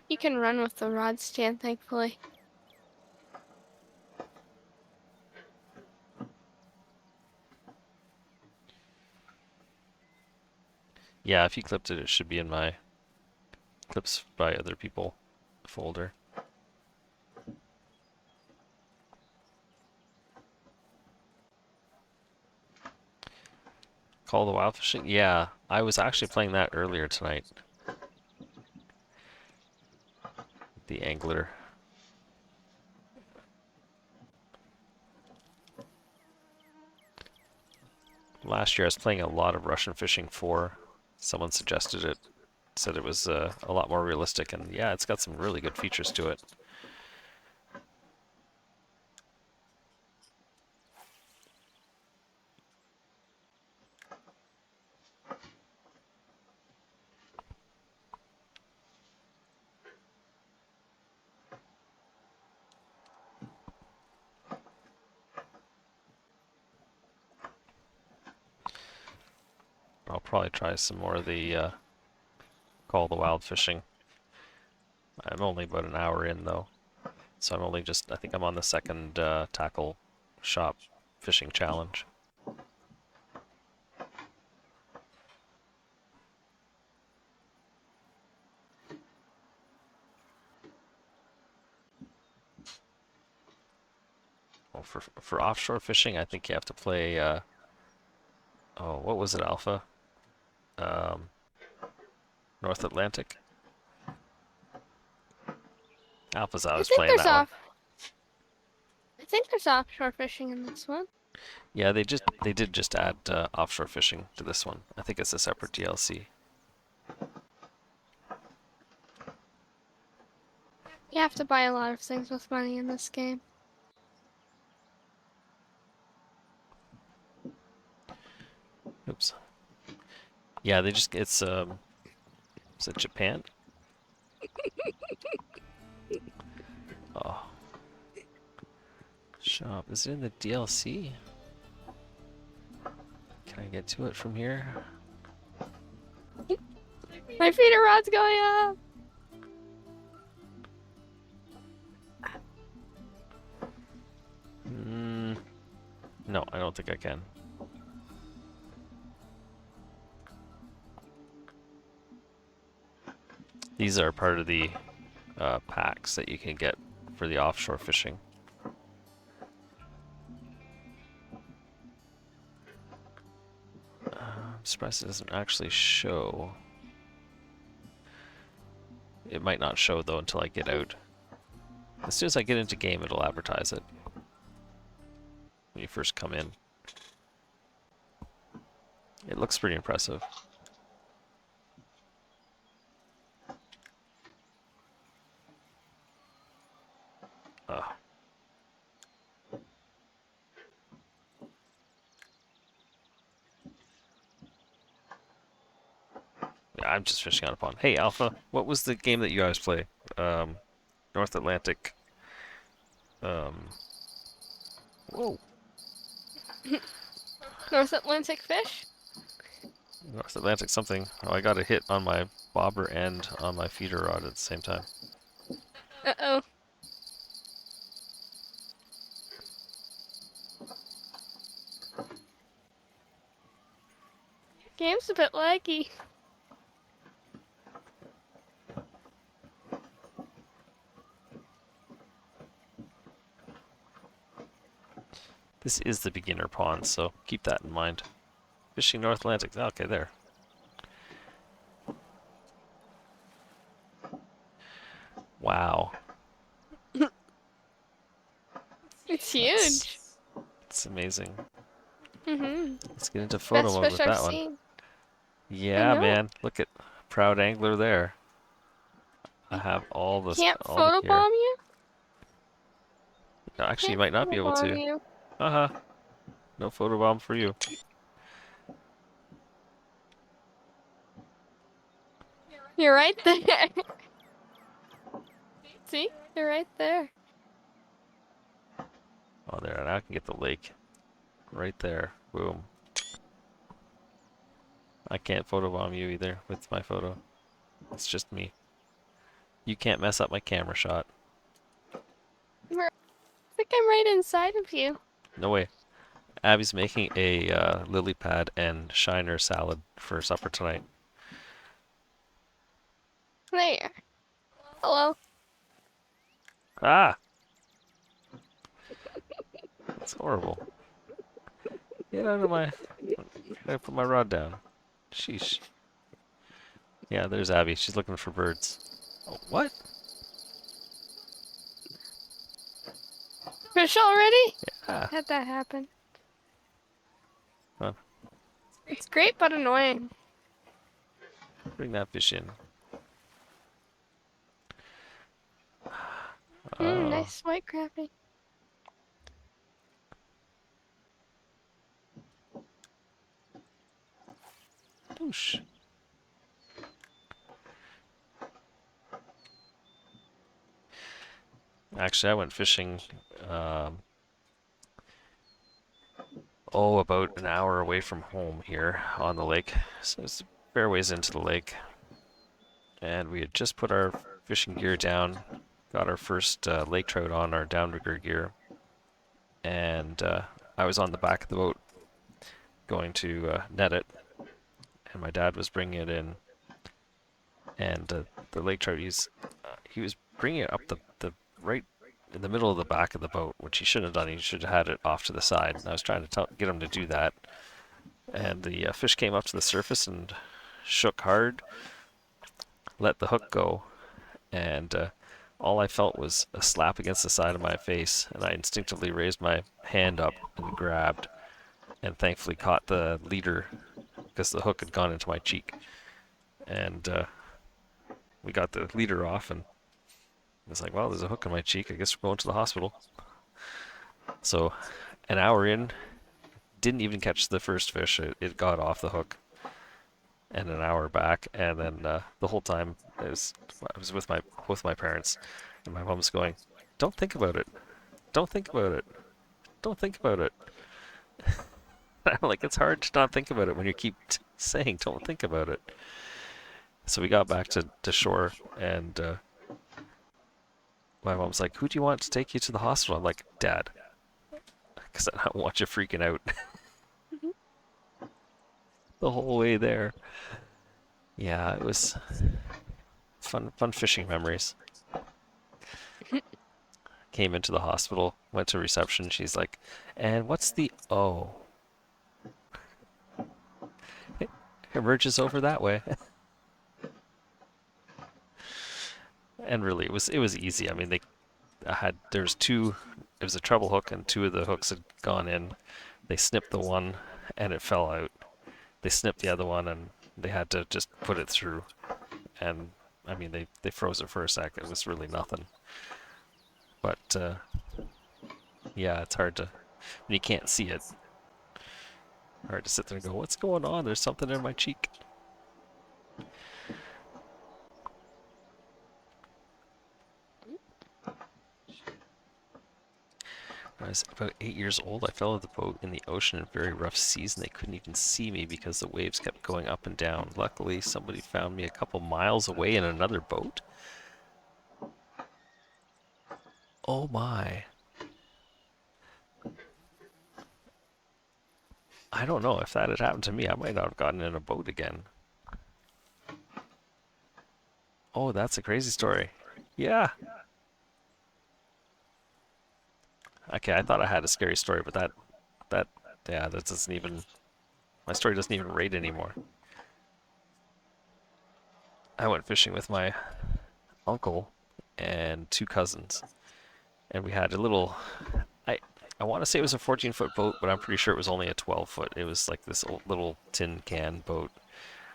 You can run with the rod stand, thankfully. Yeah, if you clipped it, it should be in my clips by other people folder. Call the Wild Fishing? Yeah, I was actually playing that earlier tonight. The Angler. Last year I was playing a lot of Russian Fishing 4. Someone suggested it, said it was a lot more realistic, and yeah, it's got some really good features to it. I'll probably try some more of the Call the Wild Fishing. I'm only about an hour in though, so I'm only just, I think I'm on the second tackle shop fishing challenge. Well, for offshore fishing, I think you have to play, oh, what was it, Alpha? North Atlantic? Alpha's I I was think playing there's that one. I think there's offshore fishing in this one. Yeah, they did just add offshore fishing to this one. I think it's a separate DLC. You have to buy a lot of things with money in this game. Oops. Yeah, they just it's is it Japan? Oh. Shop. Is it in the DLC? Can I get to it from here? My feeder rod's going up. No, I don't think I can. These are part of the packs that you can get for the offshore fishing. I'm surprised it doesn't actually show. It might not show though until I get out. As soon as I get into game, it'll advertise it. When you first come in. It looks pretty impressive. Oh. Yeah, I'm just fishing on a pond. Hey, Alpha, what was the game that you guys play? North Atlantic. Whoa. North Atlantic fish? North Atlantic something. Oh, I got a hit on my bobber and on my feeder rod at the same time. Uh-oh. Game's a bit laggy. This is the beginner pond, so keep that in mind. Fishing North Atlantic. Okay, there. Wow. It's huge. It's amazing. Mm-hmm. Let's get into photo Best mode fish with I've that one. seen. Yeah, know. man. Look at proud angler there. I have all the Can't all the gear. photobomb you? No, actually, you Can't might not be able photobomb to. you. Haha. No photobomb for you. You're right there. See? You're right there. Oh, there. Now I can get the lake. Right there. Boom. I can't photobomb you either with my photo. It's just me. You can't mess up my camera shot. I think I'm right inside of you. No way. Abby's making a lily pad and shiner salad for supper tonight. There. Hello. Ah! That's horrible. Get out of my... I put my rod down. Sheesh. Yeah, there's Abby. She's looking for birds. Oh, what? Fish already? Ah. Had that happen. Huh. It's great but annoying. Bring that fish in. Nice white crappie. Boosh. Actually, I went fishing, about an hour away from home here on the lake. So it's a fair ways into the lake. And we had just put our fishing gear down, got our first lake trout on our downrigger gear. And I was on the back of the boat going to net it. And my dad was bringing it in. And the lake trout, he was bringing it up the right in the middle of the back of the boat, which he shouldn't have done. He should have had it off to the side. And I was trying to get him to do that. And the fish came up to the surface and shook hard, let the hook go, and all I felt was a slap against the side of my face, and I instinctively raised my hand up and grabbed, and thankfully caught the leader because the hook had gone into my cheek. And we got the leader off, and it was like, well, there's a hook in my cheek. I guess we're going to the hospital. So, an hour in, didn't even catch the first fish. It got off the hook. And an hour back, and then the whole time I was with my parents, and my mom's going, "Don't think about it. Don't think about it. Don't think about it." I'm like, it's hard to not think about it when you keep saying don't think about it. So we got back to shore, and my mom's like, "Who do you want to take you to the hospital?" I'm like, "Dad," because I don't want you freaking out the whole way there. Yeah, it was fun fishing memories. Came into the hospital, went to reception. She's like, "And what's the O?" It emerges over that way. And really, it was easy. I mean, there's two. It was a treble hook, and two of the hooks had gone in. They snipped the one, and it fell out. They snipped the other one, and they had to just put it through. And I mean, they froze it for a sec. It was really nothing. But yeah, it's hard to when you can't see it. Hard to sit there and go, "What's going on? There's something in my cheek." When I was about 8 years old, I fell out of the boat in the ocean in a very rough seas, and they couldn't even see me because the waves kept going up and down. Luckily, somebody found me a couple miles away in another boat. Oh my. I don't know. If that had happened to me, I might not have gotten in a boat again. Oh, that's a crazy story. Yeah. Okay, I thought I had a scary story, but that, yeah, that doesn't even, my story doesn't even rate anymore. I went fishing with my uncle and two cousins, and we had a little, I, I want to say it was a 14-foot boat, but I'm pretty sure it was only a 12-foot. It was like this old little tin can boat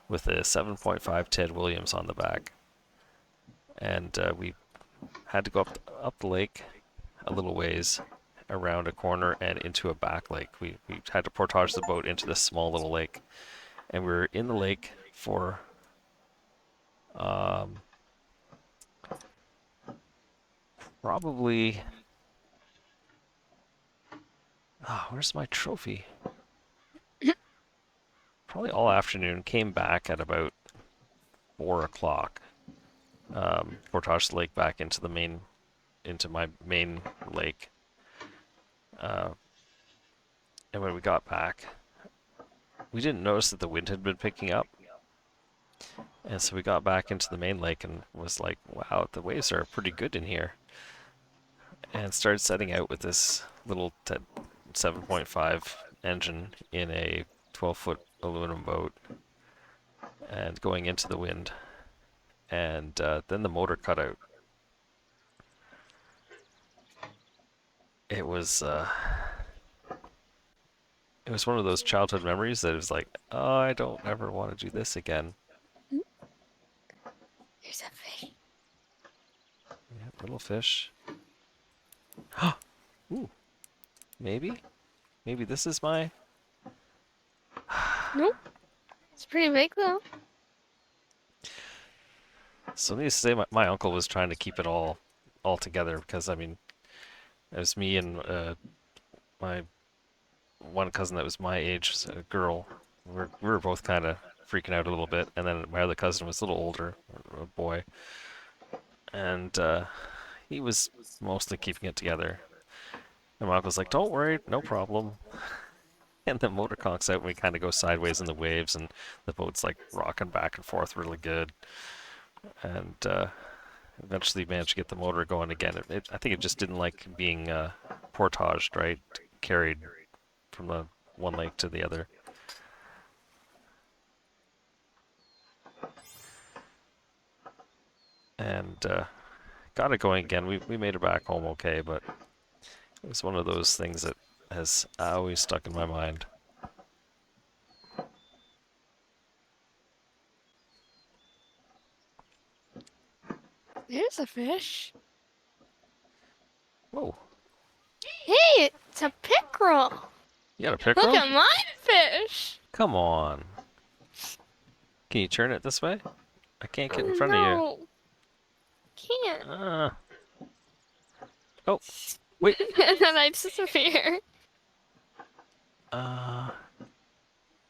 with a 7.5 Ted Williams on the back. And we had to go up the lake a little ways around a corner and into a back lake. We had to portage the boat into this small little lake, and we were in the lake for um, probably. Where's my trophy? Probably all afternoon. Came back at about 4 o'clock. Portage the lake back into my main lake. And when we got back, we didn't notice that the wind had been picking up. And so we got back into the main lake and was like, wow, the waves are pretty good in here. And started setting out with this little 7.5 engine in a 12-foot aluminum boat and going into the wind. And then the motor cut out. It was one of those childhood memories that was like, oh, I don't ever want to do this again. There's a fish. Yeah, little fish. Ooh, maybe this is my. Nope. It's pretty big though. So needless to say, my uncle was trying to keep it all together because I mean, it was me and my one cousin that was my age, a girl. We were both kind of freaking out a little bit, and then my other cousin was a little older, a boy, and he was mostly keeping it together. And my uncle's like, "Don't worry, no problem." And the motor conks out, and we kind of go sideways in the waves, and the boat's like rocking back and forth really good. And eventually managed to get the motor going again. I think it just didn't like being portaged, right? Carried from the one lake to the other. And got it going again. We made it back home okay, but it was one of those things that has always stuck in my mind. There's a fish. Whoa, Hey, it's a pickerel. you got a Look pickerel? at my fish. Come on. Can you turn it this way? I can't get in Oh, front of you. no. Can't. Oh, wait. And then I disappear.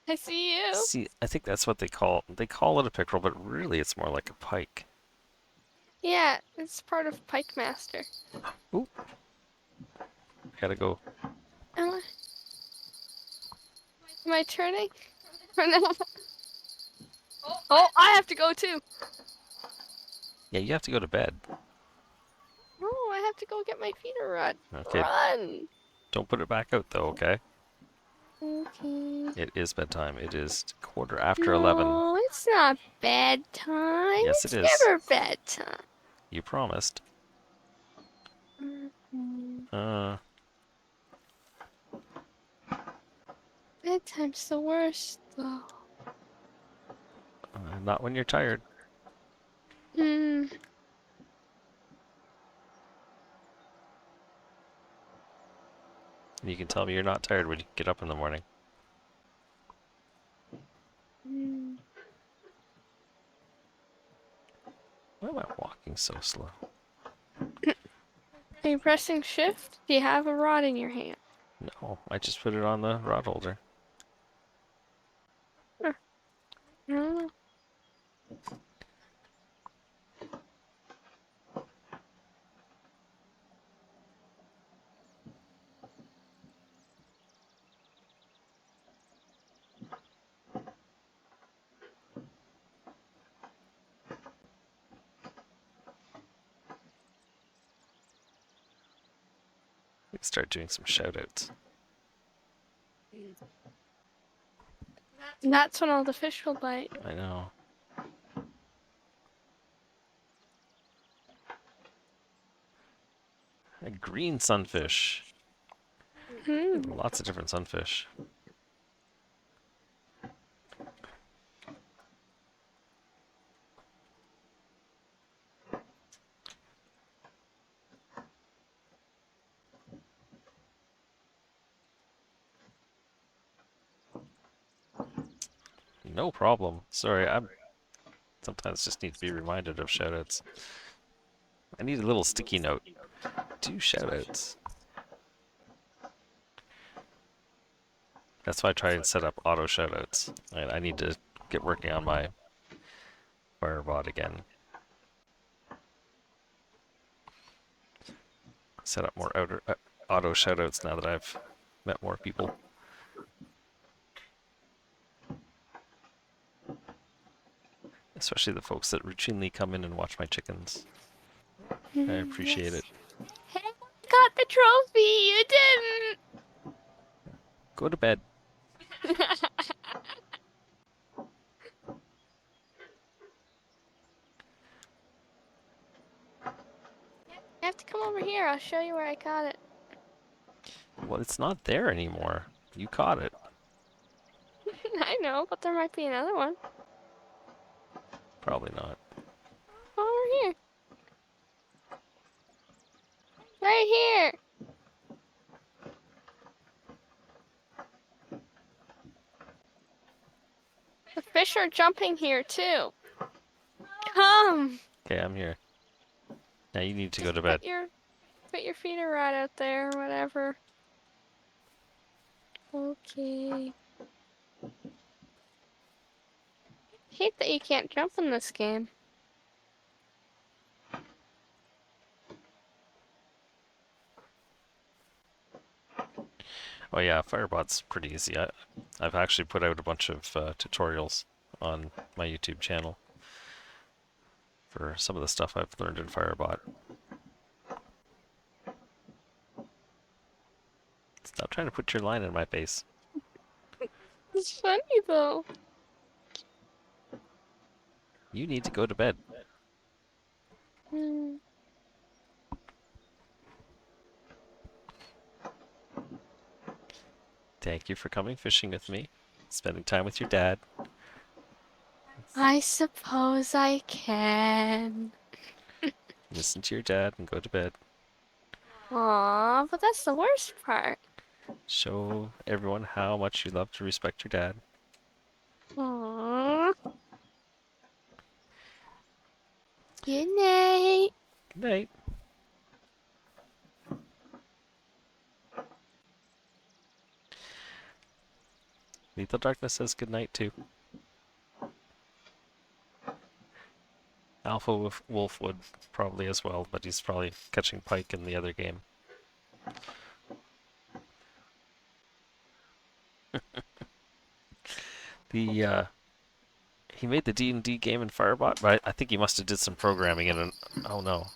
I see you. See, I think that's what they call it a pickerel, but really it's more like a pike. Yeah, it's part of Pike Master. Ooh, gotta go. Am I turning? Or no? Oh, I have to go too. Yeah, you have to go to bed. Oh, I have to go get my feeder rod. Okay, Run. don't put it back out though, okay? Okay. It is bedtime. It is quarter after 11. No, it's not bedtime. Yes, it It's is. never bedtime. You promised. Mhm. Uh, Bedtime's the worst, though. not when you're tired. Hmm. You can tell me you're not tired when you get up in the morning. Hmm. Why am I walking so slow? Are you pressing shift? Do you have a rod in your hand? No, I just put it on the rod holder. Huh. I don't know. We can start doing some shoutouts. That's when all the fish will bite. I know. A green sunfish. Hmm. Lots of different sunfish. No problem. Sorry, I'm sometimes just need to be reminded of shoutouts. I need a little sticky note. Do shoutouts. That's why I try and set up auto shoutouts. I need to get working on my Firebot again. Set up more auto shoutouts now that I've met more people. Especially the folks that routinely come in and watch my chickens. I appreciate it. Yes. Hey, I got the trophy. You didn't. Go to bed. You have to come over here. I'll show you where I got it. Well, it's not there anymore. You caught it. I know, but there might be another one. Probably not. Over here. Right here. The fish are jumping here too. Come. Okay, I'm here. Now you need to go Just to bed. put your feeder rod out there or whatever. Okay. Hate that you can't jump in this game. Oh yeah, Firebot's pretty easy. I've actually put out a bunch of tutorials on my YouTube channel for some of the stuff I've learned in Firebot. Stop trying to put your line in my face. It's funny though. You need to go to bed. Hmm. Thank you for coming fishing with me, spending time with your dad. I suppose I can. Listen to your dad and go to bed. Aw, but that's the worst part. Show everyone how much you love to respect your dad. Aw. Good night. Good night. Lethal Darkness says goodnight too. Alpha Wolf would probably as well, but he's probably catching pike in the other game. The he made the D&D game in Firebot, but I think he must have did some programming in an. Oh no!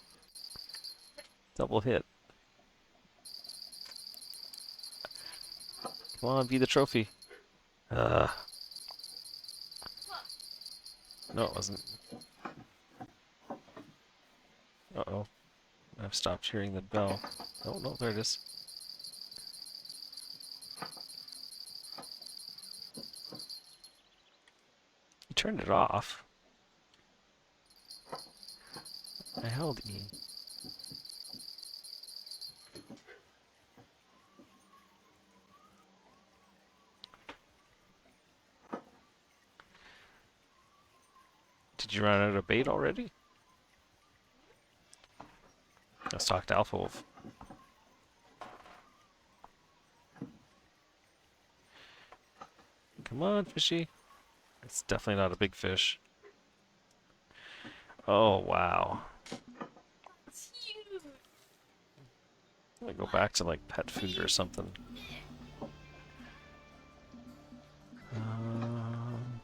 Double hit. Come on, be the trophy. No, it wasn't. Uh-oh. I've stopped hearing the bell. Oh, no, there it is. You turned it off. I held E. Did you run out of bait already? Let's talk to Alpha Wolf. Come on, fishy. It's definitely not a big fish. Oh, wow. It's huge. I'm gonna go back to like pet food or something. Um,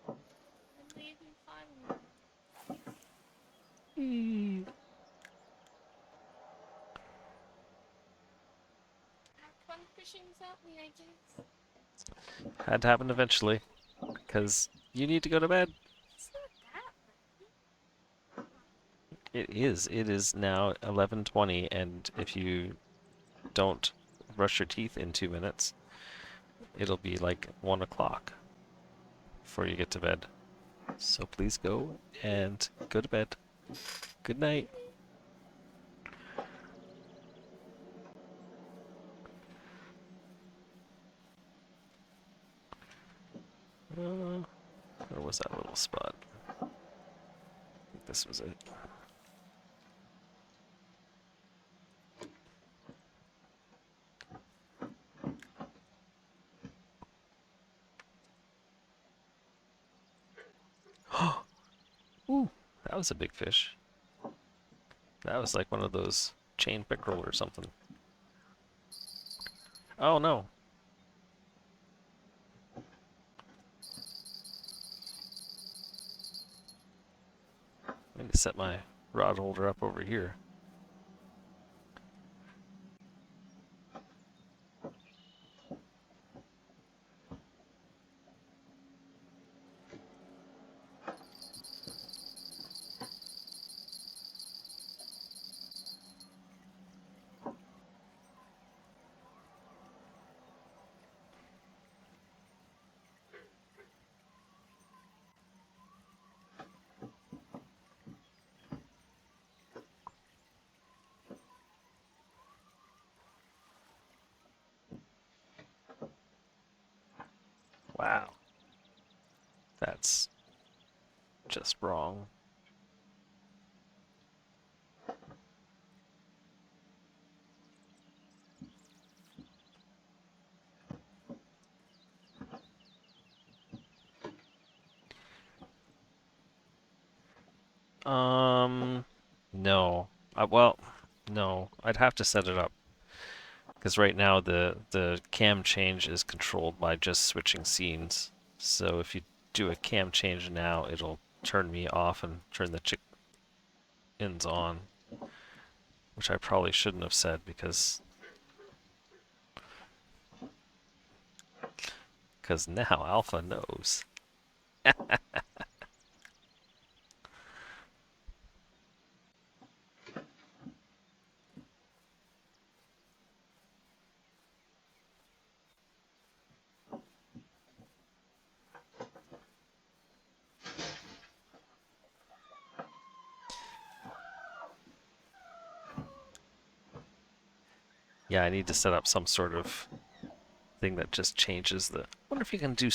I'm leaving finally. Have fun fishing without me, I guess. Had to happen eventually, because you need to go to bed. It's not that It is. It is now 11:20, and if you don't brush your teeth in 2 minutes, it'll be like 1 o'clock before you get to bed. So please go and go to bed. Good night. Where was that little spot? I think this was it. Ooh, that was a big fish. That was like one of those chain pickerel or something. Oh no. I need to set my rod holder up over here. Wow. That's just wrong. No. Well, no. I'd have to set it up. Because right now the cam change is controlled by just switching scenes. So if you do a cam change now, it'll turn me off and turn the chickens on. Which I probably shouldn't have said because now Alpha knows. Yeah, I need to set up some sort of thing that just changes the. I wonder if you can do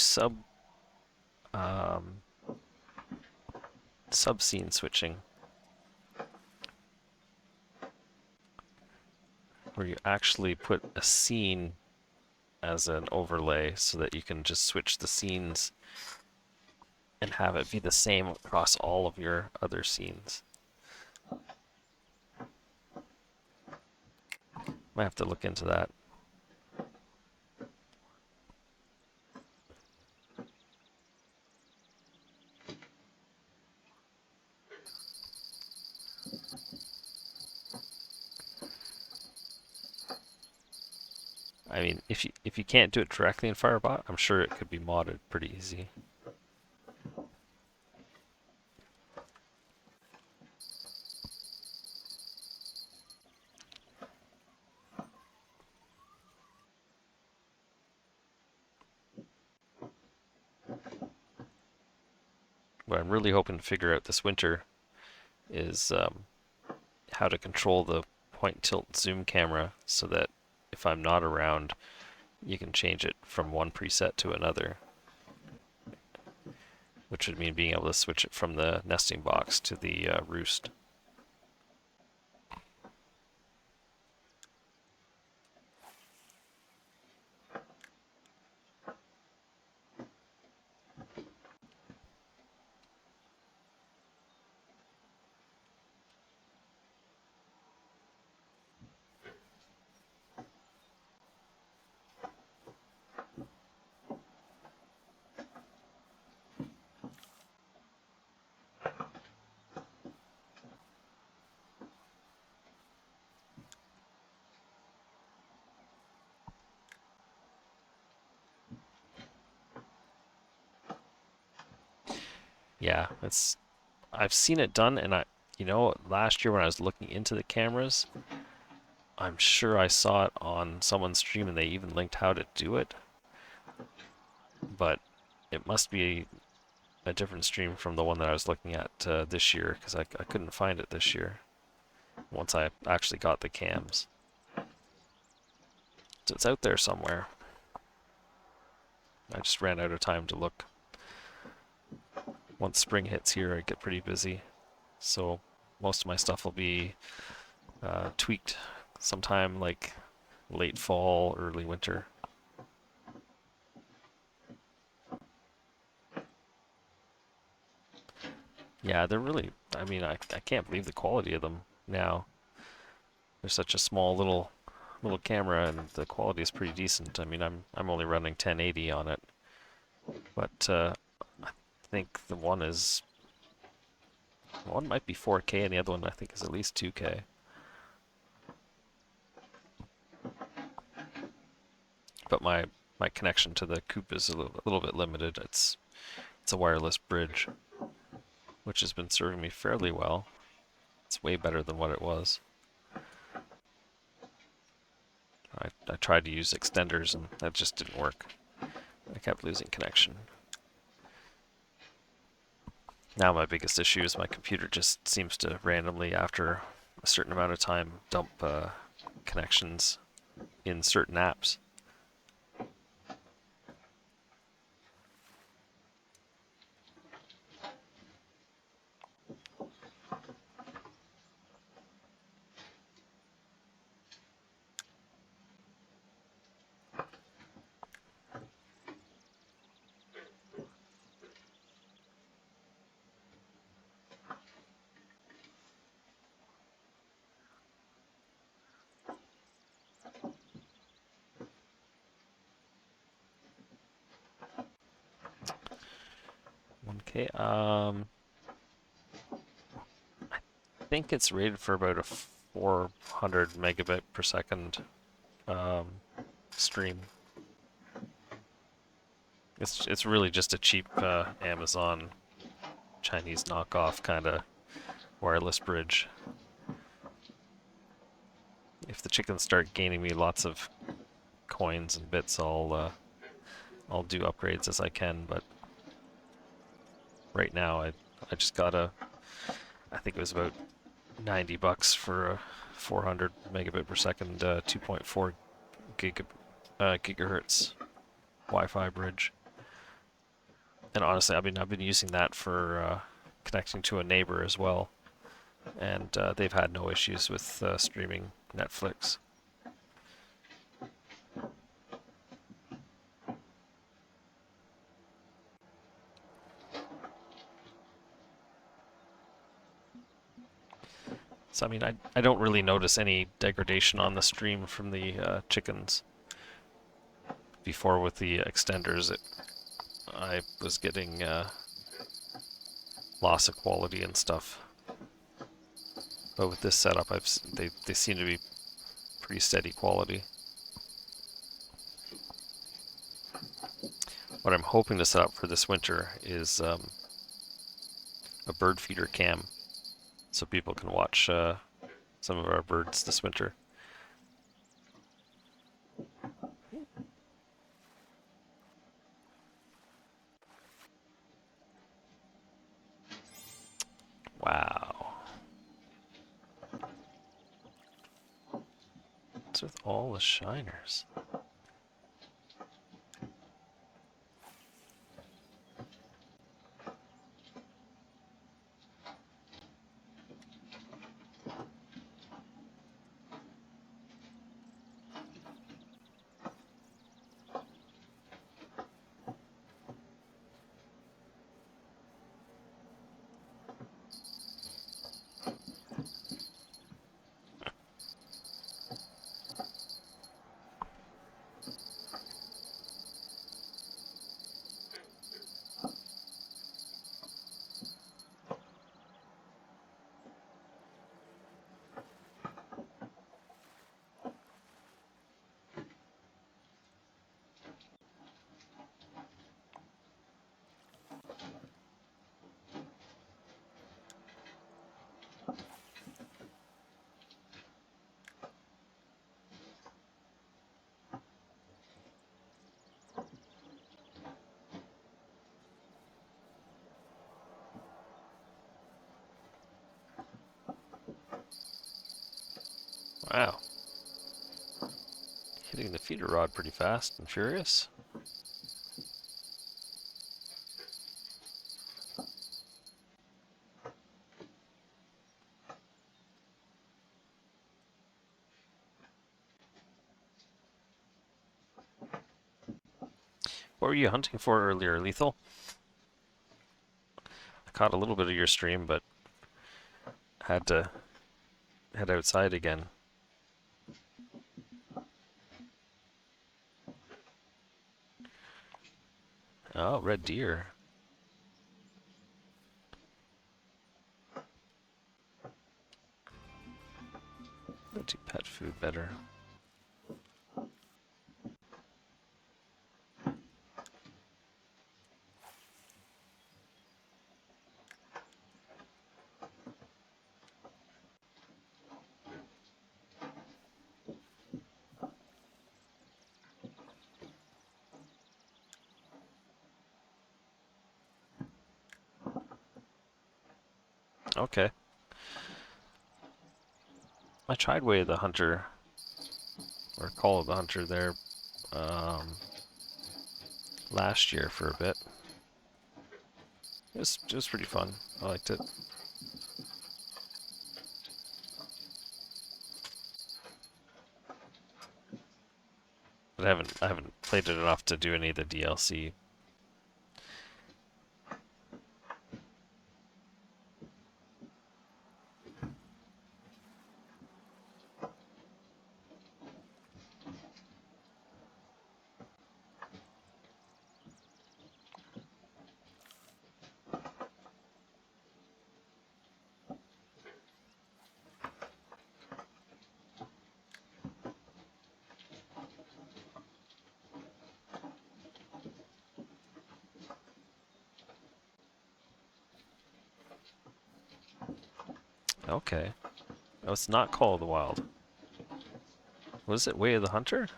subscene switching, where you actually put a scene as an overlay so that you can just switch the scenes and have it be the same across all of your other scenes. Might have to look into that. I mean, if you can't do it directly in Firebot, I'm sure it could be modded pretty easy. What I'm really hoping to figure out this winter is how to control the point tilt zoom camera so that if I'm not around, you can change it from one preset to another. Which would mean being able to switch it from the nesting box to the roost. Yeah, I've seen it done, and last year when I was looking into the cameras, I'm sure I saw it on someone's stream and they even linked how to do it. But it must be a different stream from the one that I was looking at this year, because I couldn't find it this year once I actually got the cams. So it's out there somewhere. I just ran out of time to look. Once spring hits here, I get pretty busy. So most of my stuff will be tweaked sometime like late fall, early winter. Yeah, they're really, I mean, I can't believe the quality of them now. They're such a small little camera, and the quality is pretty decent. I mean, I'm only running 1080 on it, but I think one might be 4K, and the other one I think is at least 2K. But my connection to the coop is a little bit limited. It's a wireless bridge, which has been serving me fairly well. It's way better than what it was. I tried to use extenders and that just didn't work. I kept losing connection. Now my biggest issue is my computer just seems to randomly, after a certain amount of time, dump connections in certain apps. Okay, I think it's rated for about a 400 megabit per second stream. It's really just a cheap Amazon Chinese knockoff kind of wireless bridge. If the chickens start gaining me lots of coins and bits, I'll do upgrades as I can. But right now, I just got I think it was about $90 for a 400 megabit per second 2.4 gigahertz Wi-Fi bridge. And honestly, I've been using that for connecting to a neighbor as well, and they've had no issues with streaming Netflix. So I mean, I don't really notice any degradation on the stream from the chickens. Before with the extenders, I was getting loss of quality and stuff. But with this setup, they seem to be pretty steady quality. What I'm hoping to set up for this winter is a bird feeder cam, so people can watch some of our birds this winter. Wow. What's with all the shiners? Wow. Hitting the feeder rod pretty fast and furious. What were you hunting for earlier, Lethal? I caught a little bit of your stream, but had to head outside again. Oh, red deer. I'll do pet food better. Okay. I tried Way of the Hunter, or Call of the Hunter there, last year for a bit. It was pretty fun. I liked it. But I haven't played it enough to do any of the DLC. Okay. Oh, it's not Call of the Wild. Was it Way of the Hunter?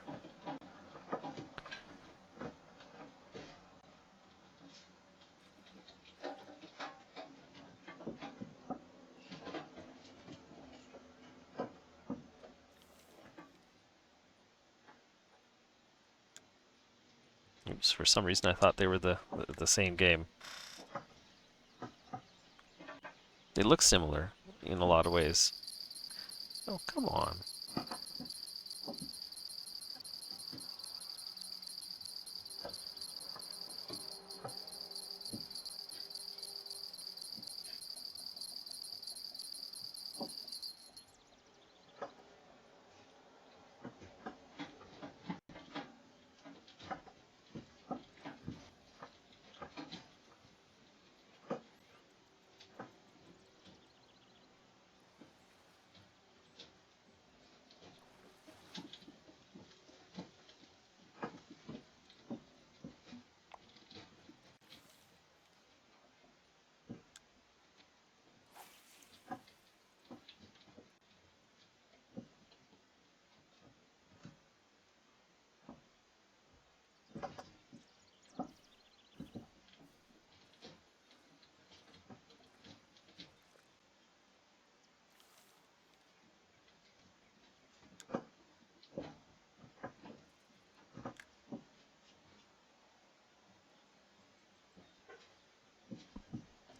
Oops, for some reason I thought they were the same game. They look similar in a lot of ways. Oh, come on.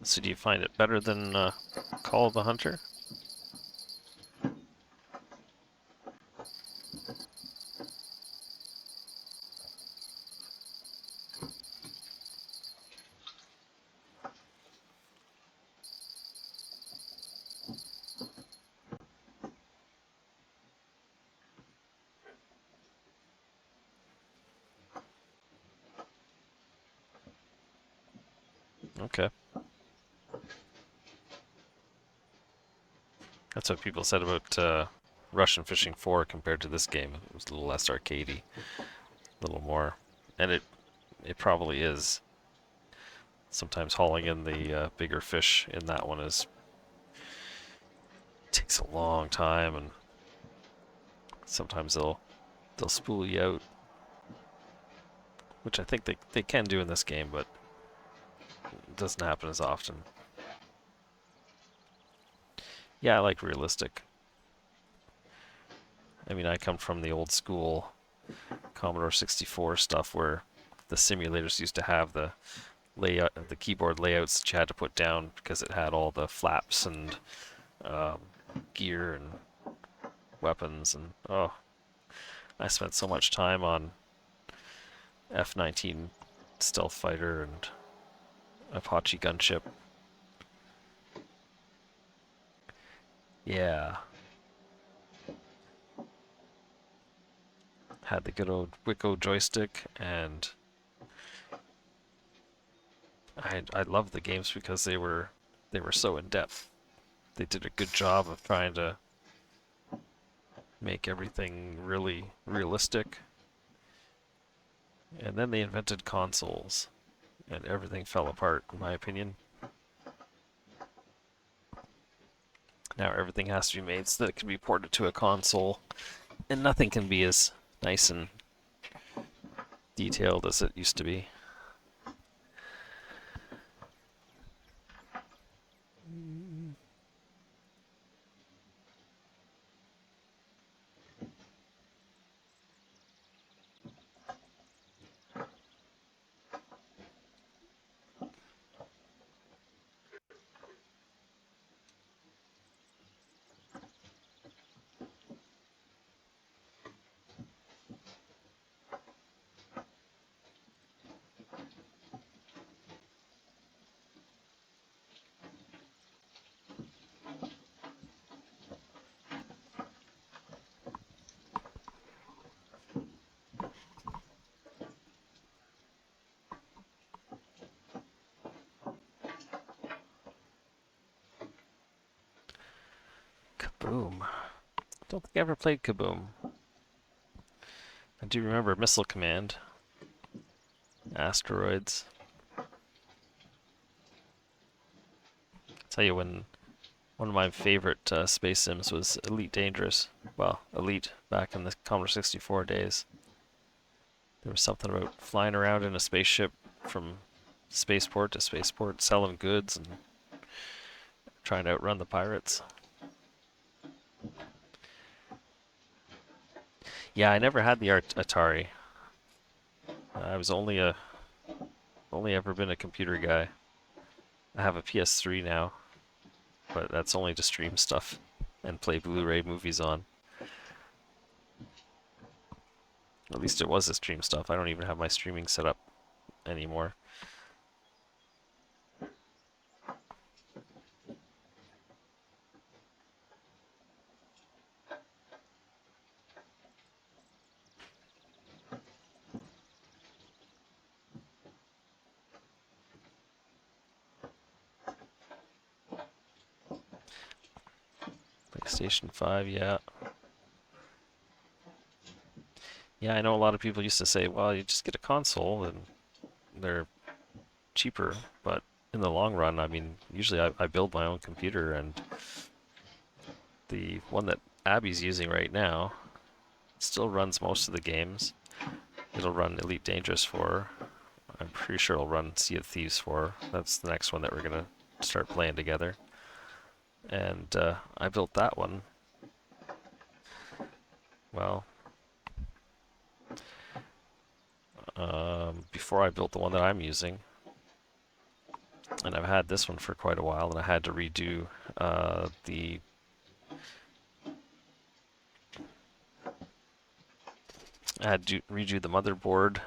So do you find it better than Call of the Hunter? Okay. That's what people said about Russian Fishing 4 compared to this game. It was a little less arcadey, a little more. And it probably is. Sometimes hauling in the bigger fish in that one takes a long time, and sometimes they'll spool you out, which I think they can do in this game, but it doesn't happen as often. Yeah, I like realistic. I mean, I come from the old school Commodore 64 stuff where the simulators used to have the layout, the keyboard layouts that you had to put down because it had all the flaps and um, gear and weapons, and oh, I spent so much time on F-19 stealth fighter and Apache gunship. Yeah, had the good old Wiko joystick, and I loved the games because they were so in depth. They did a good job of trying to make everything really realistic. And then they invented consoles, and everything fell apart, in my opinion. Now everything has to be made so that it can be ported to a console, and nothing can be as nice and detailed as it used to be. Kaboom. Don't think I ever played Kaboom. I do remember Missile Command, Asteroids. Tell you, when one of my favorite space sims was Elite Dangerous. Well, Elite back in the Commodore 64 days. There was something about flying around in a spaceship from spaceport to spaceport, selling goods and trying to outrun the pirates. Yeah, I never had the Atari. I was only ever been a computer guy. I have a PS3 now. but that's only to stream stuff and play Blu-ray movies on. At least it was to stream stuff. I don't even have my streaming set up anymore. PlayStation 5, yeah. Yeah, I know a lot of people used to say, well, you just get a console and they're cheaper, but in the long run, I mean, usually I build my own computer, and the one that Abby's using right now still runs most of the games. It'll run Elite Dangerous for her. I'm pretty sure it'll run Sea of Thieves for her. That's the next one that we're gonna start playing together. And I built that one. Well, before I built the one that I'm using, and I've had this one for quite a while, and I had to redo the I had to redo the motherboard,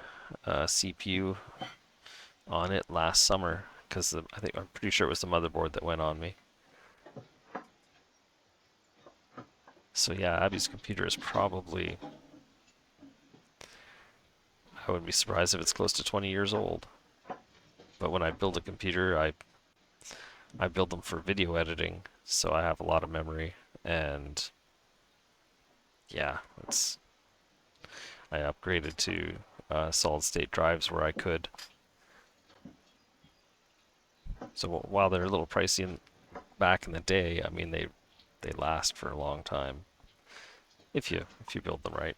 CPU on it last summer because I'm pretty sure it was the motherboard that went on me. So yeah, Abby's computer is probably, I wouldn't be surprised if it's close to 20 years old. But when I build a computer, I build them for video editing, so I have a lot of memory, and yeah, I upgraded to solid state drives where I could. So while they're a little pricey back in the day, I mean they last for a long time if you build them right.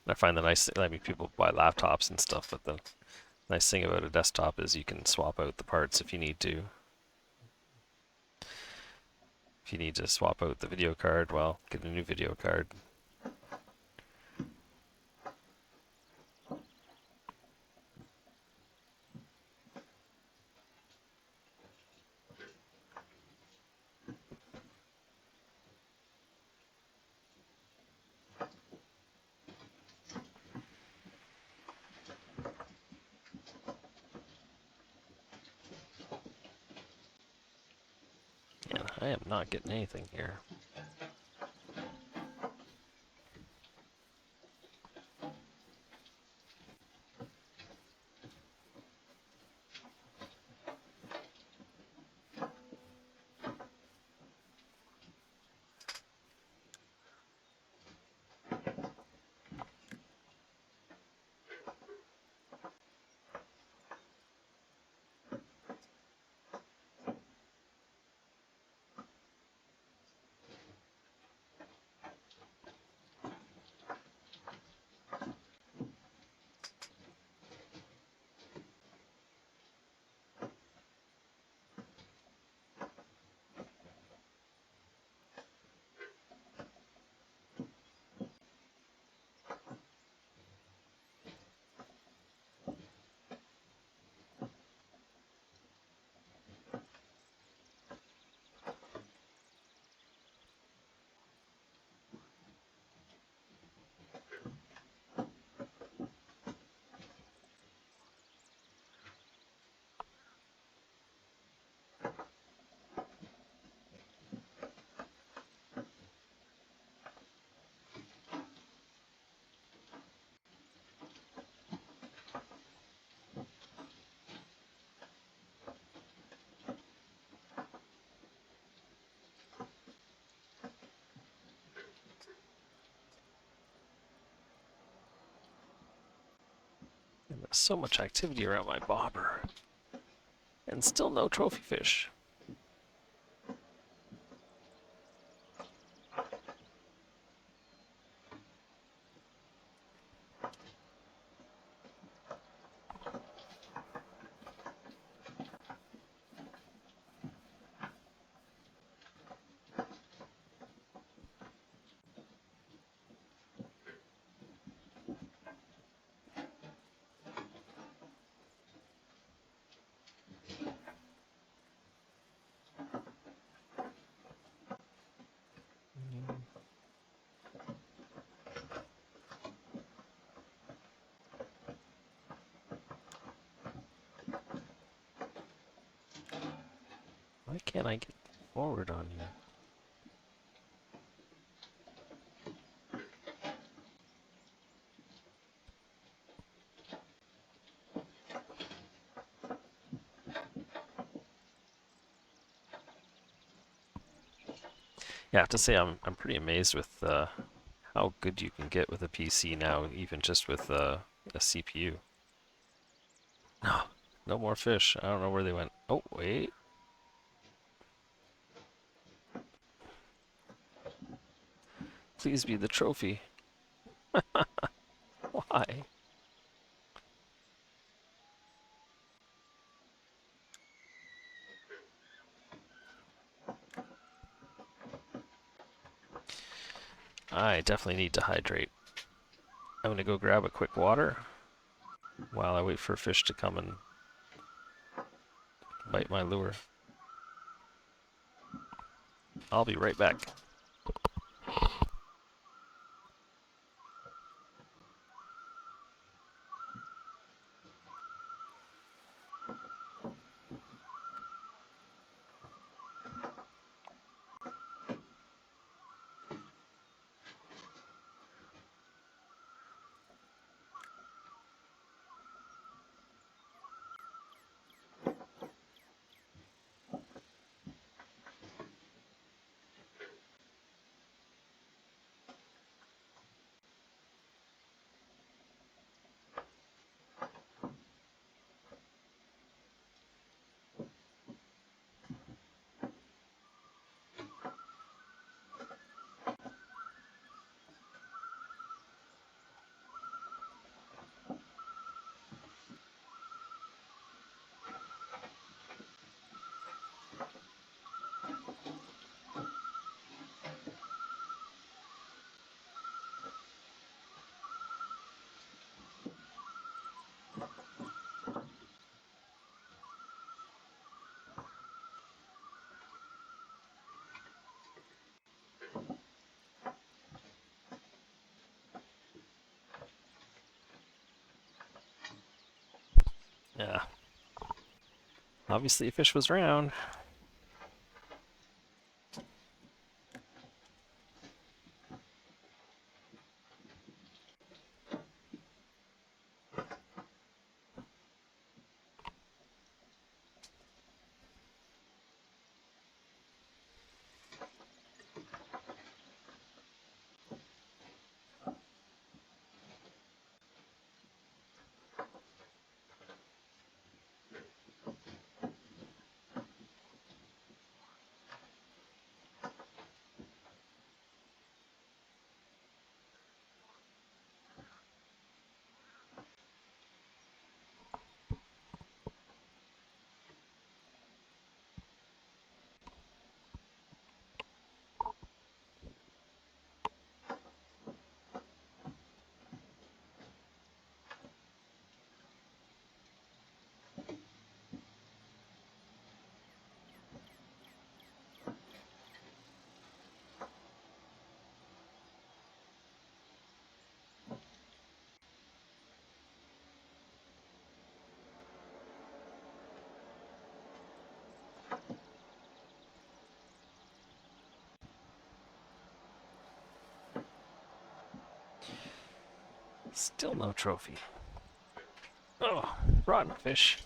I find the nice thing, I mean, people buy laptops and stuff, but the nice thing about a desktop is you can swap out the parts if you need to. If you need to swap out the video card, well, get a new video card. And I am not getting anything here. And there's so much activity around my bobber, and still no trophy fish. Why can't I get forward on here? Yeah, I have to say I'm pretty amazed with how good you can get with a PC now, even just with a CPU. No, no more fish. I don't know where they went. Oh, wait. Please be the trophy. Why? I definitely need to hydrate. I'm gonna go grab a quick water while I wait for fish to come and bite my lure. I'll be right back. Yeah. Obviously a fish was around. Still no trophy. Oh, rotten fish.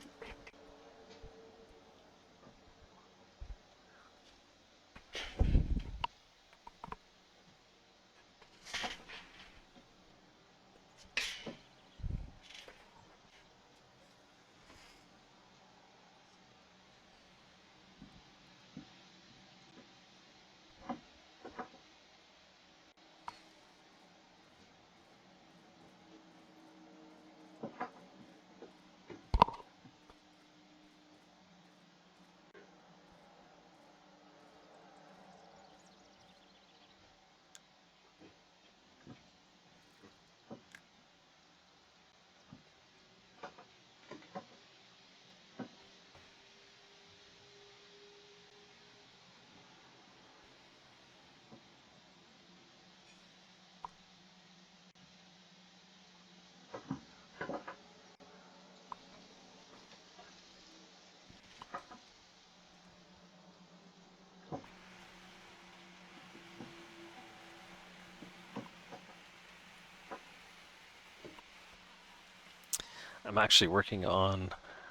I'm actually working on.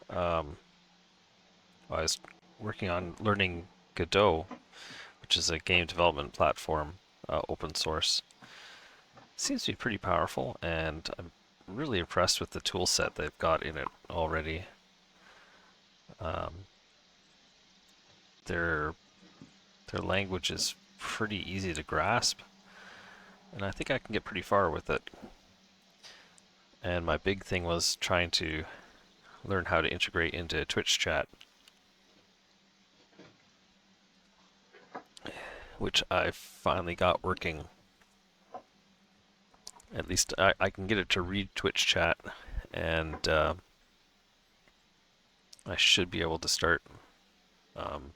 Um, I was working on learning Godot, which is a game development platform, open source. Seems to be pretty powerful, and I'm really impressed with the tool set they've got in it already. Um, their their language is pretty easy to grasp, and I think I can get pretty far with it. And my big thing was trying to learn how to integrate into Twitch chat, which I finally got working. At least I can get it to read Twitch chat, and I should be able to start um,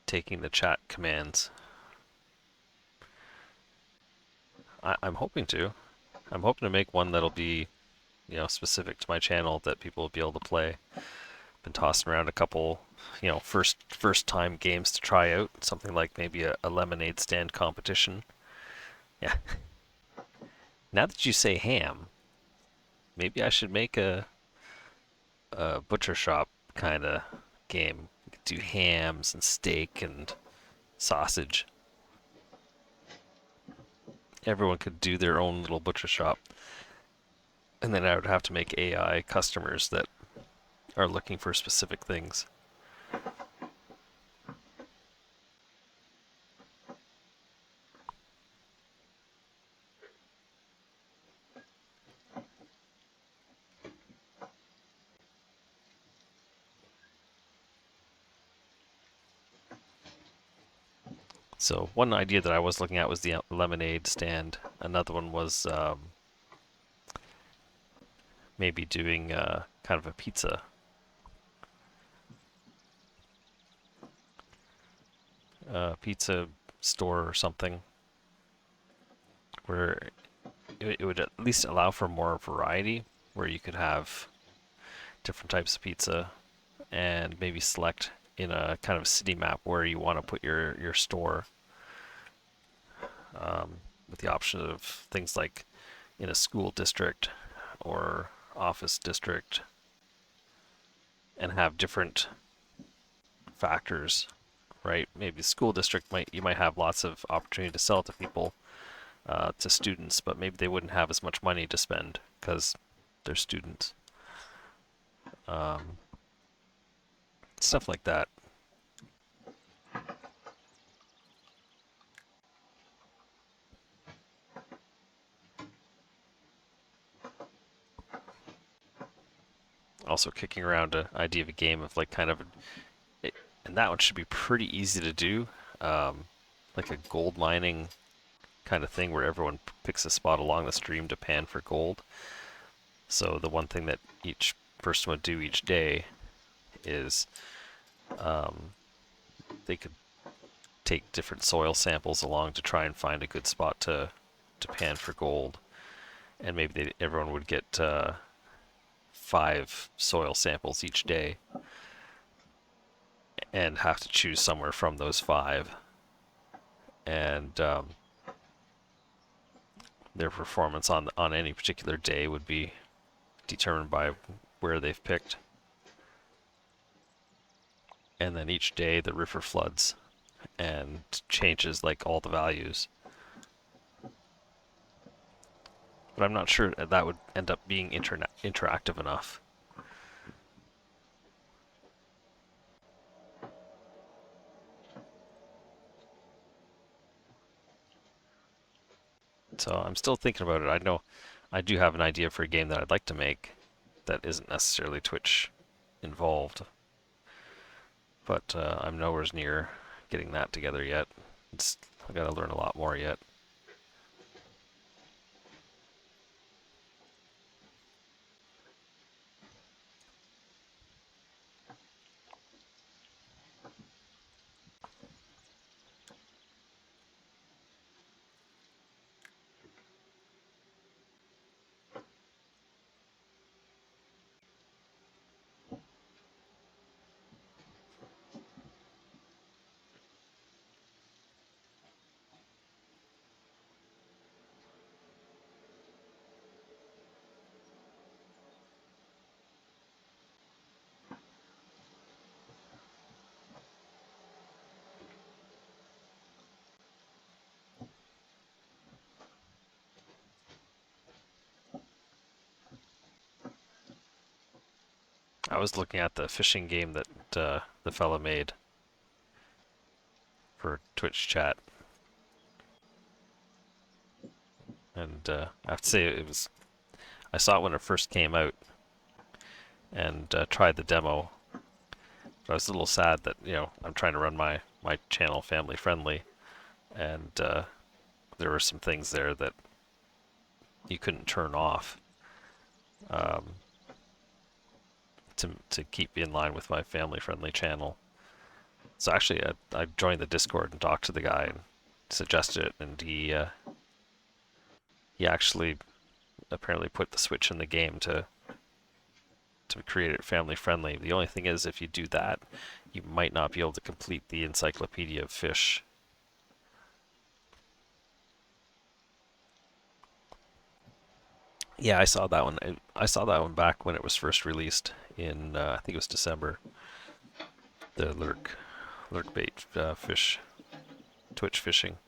taking the chat commands. I'm hoping to. I'm hoping to make one that'll be, specific to my channel that people will be able to play. Been tossing around a couple, first time games to try out. Something like maybe a lemonade stand competition. Yeah. Now that you say ham, maybe I should make a butcher shop kind of game. You could do hams and steak and sausage. Everyone could do their own little butcher shop. And then I would have to make AI customers that are looking for specific things. So one idea that I was looking at was the lemonade stand. Another one was maybe doing kind of a pizza store or something, where it would at least allow for more variety, where you could have different types of pizza and maybe select in a kind of city map where you want to put your store, with the option of things like in a school district or office district, and have different factors, right? Maybe the school district might have lots of opportunity to sell to people, to students, but maybe they wouldn't have as much money to spend because they're students. Um, Stuff like that. Also kicking around an idea of a game of like kind of, and that one should be pretty easy to do, um, like a gold mining kind of thing where everyone picks a spot along the stream to pan for gold. So the one thing that each person would do each day is um, they could take different soil samples along to try and find a good spot to pan for gold, and maybe everyone would get 5 soil samples each day and have to choose somewhere from those 5, and their performance on any particular day would be determined by where they've picked. And then each day the river floods and changes like all the values. But I'm not sure that would end up being interactive enough. So I'm still thinking about it. I know I do have an idea for a game that I'd like to make that isn't necessarily Twitch involved, but I'm nowhere near getting that together yet. I got to learn a lot more yet. I was looking at the fishing game that the fella made for Twitch chat, and I have to say it was. I saw it when it first came out and tried the demo. But I was a little sad that I'm trying to run my channel family friendly, and there were some things there that you couldn't turn off um, to keep in line with my family friendly channel. So actually, I joined the Discord and talked to the guy and suggested it, and he actually apparently put the switch in the game to create it family friendly. The only thing is, if you do that, you might not be able to complete the Encyclopedia of Fish. Yeah, I saw that one. I saw that one back when it was first released in I think it was December. The lurk bait fish, Twitch fishing,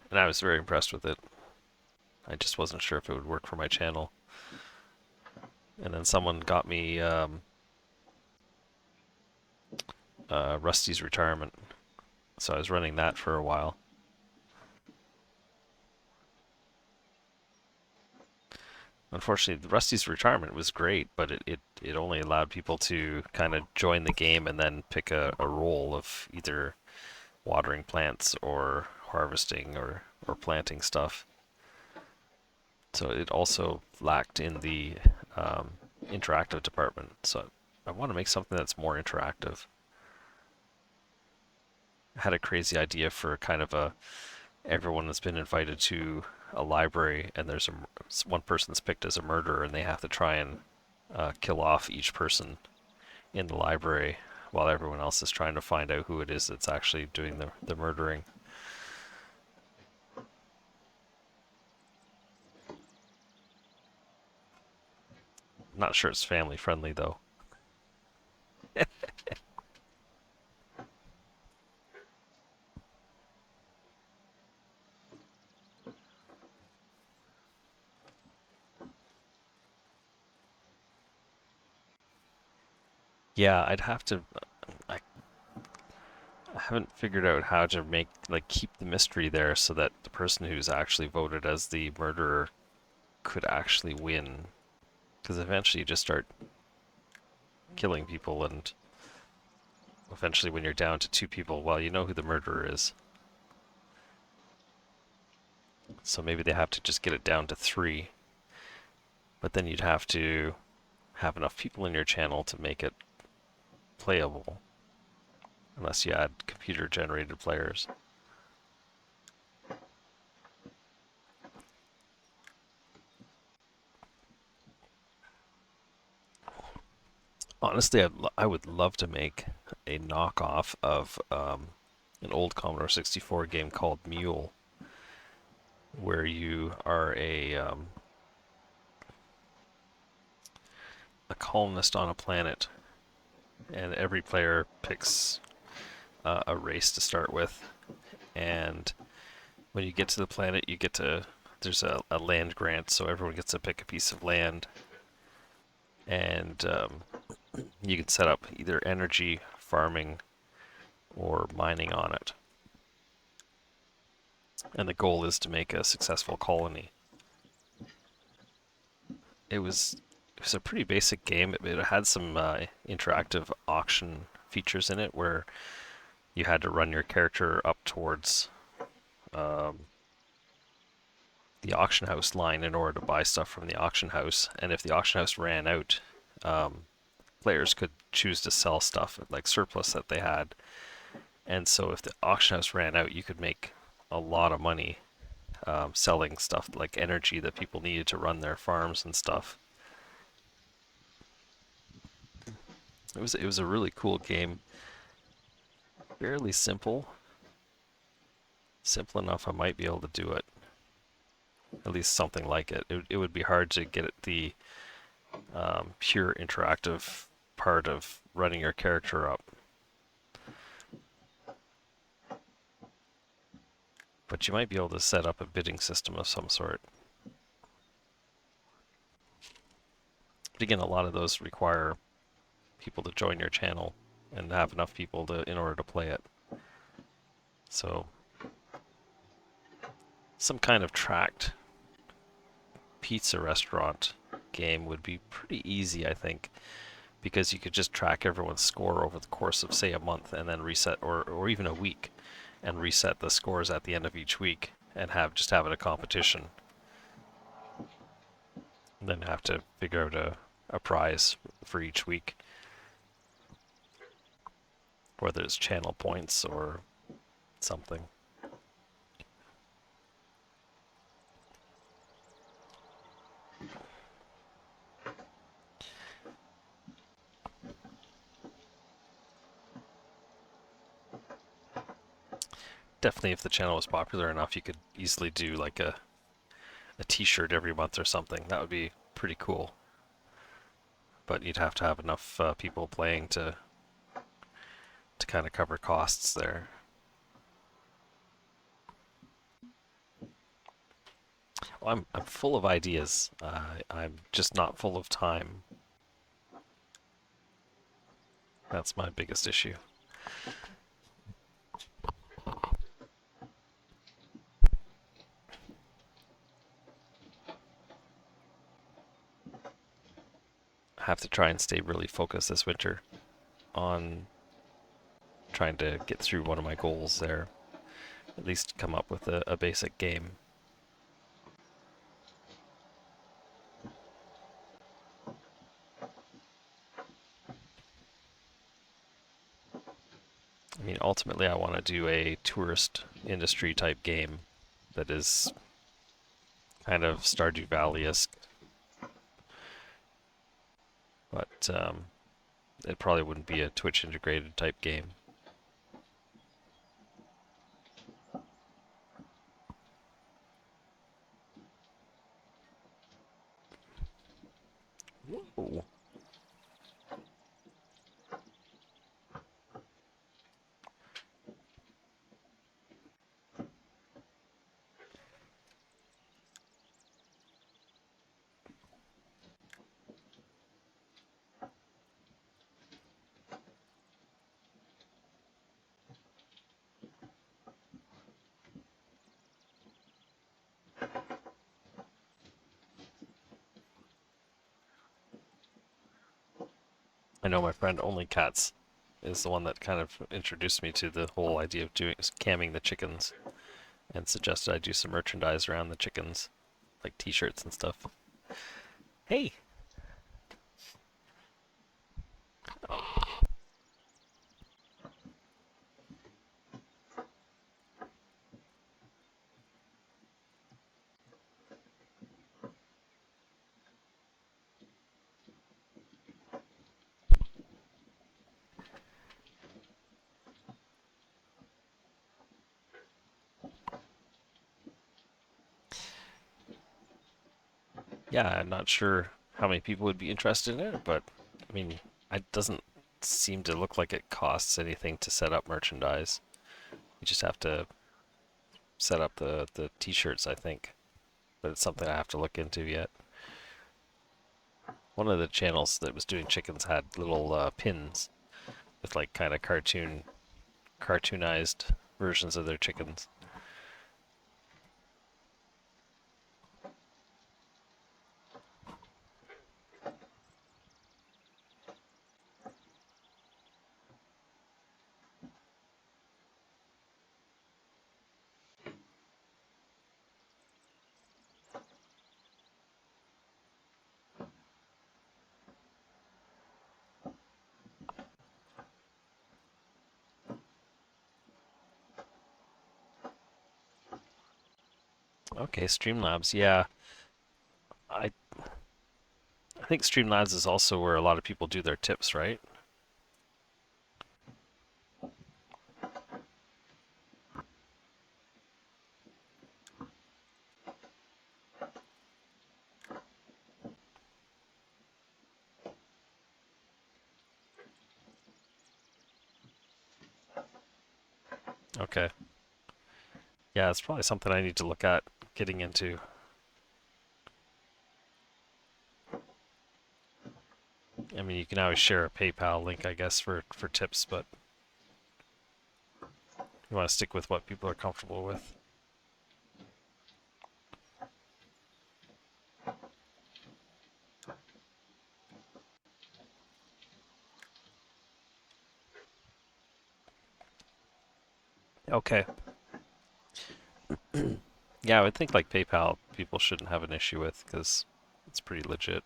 and I was very impressed with it. I just wasn't sure if it would work for my channel. And then someone got me Rusty's Retirement, so I was running that for a while. Unfortunately, Rusty's Retirement was great, but it only allowed people to kind of join the game and then pick a role of either watering plants or harvesting or planting stuff. So it also lacked in the interactive department. So I want to make something that's more interactive. I had a crazy idea for kind of a everyone has been invited to a library, and there's one person's picked as a murderer, and they have to try and kill off each person in the library while everyone else is trying to find out who it is that's actually doing the murdering. I'm not sure it's family friendly though. Yeah, I'd have to. I haven't figured out how to keep the mystery there so that the person who's actually voted as the murderer could actually win. Because eventually you just start killing people, and eventually when you're down to two people, well, you know who the murderer is. So maybe they have to just get it down to 3. But then you'd have to have enough people in your channel to make it playable. Unless you add computer generated players. Honestly, I would love to make a knockoff of an old Commodore 64 game called Mule, where you are a colonist on a planet, and every player picks a race to start with, and when you get to the planet, there's a land grant, so everyone gets to pick a piece of land, and you can set up either energy, farming, or mining on it. And the goal is to make a successful colony. It was a pretty basic game. It had some interactive auction features in it where you had to run your character up towards um, the auction house line in order to buy stuff from the auction house. And if the auction house ran out, players could choose to sell stuff like surplus that they had. And so if the auction house ran out, you could make a lot of money selling stuff like energy that people needed to run their farms and stuff. It was a really cool game. Fairly simple. Simple enough I might be able to do it. At least something like it. It would be hard to get the pure interactive part of running your character up. But you might be able to set up a bidding system of some sort. But again, a lot of those require people to join your channel and have enough people to in order to play it. So some kind of tracked pizza restaurant game would be pretty easy, I think, because you could just track everyone's score over the course of, say, a month and then reset, or even a week, and reset the scores at the end of each week and have it a competition. And then have to figure out a prize for each week, whether it's channel points or something. Definitely, if the channel was popular enough, you could easily do like a t-shirt every month or something. That would be pretty cool. But you'd have to have enough people playing to kind of cover costs there. Well, I'm full of ideas. I'm just not full of time. That's my biggest issue. I have to try and stay really focused this winter on trying to get through one of my goals there. At least come up with a basic game. I mean, ultimately, I want to do a tourist industry type game that is kind of Stardew Valley-esque, but it probably wouldn't be a Twitch integrated type game. Whoa. I know my friend Only Cats is the one that kind of introduced me to the whole idea of doing camming the chickens and suggested I do some merchandise around the chickens, like t-shirts and stuff. Hey! Yeah, I'm not sure how many people would be interested in it, but I mean, it doesn't seem to look like it costs anything to set up merchandise. You just have to set up the t-shirts, I think. But it's something I have to look into yet. One of the channels that was doing chickens had little pins with like kind of cartoonized versions of their chickens. Okay, Streamlabs. Yeah, I I think Streamlabs is also where a lot of people do their tips, right? Okay. Yeah, it's probably something I need to look at getting into. you can always share a PayPal link, I guess, for tips, but you want to stick with what people are comfortable with. Okay. Yeah, I would think like PayPal people shouldn't have an issue with because it's pretty legit.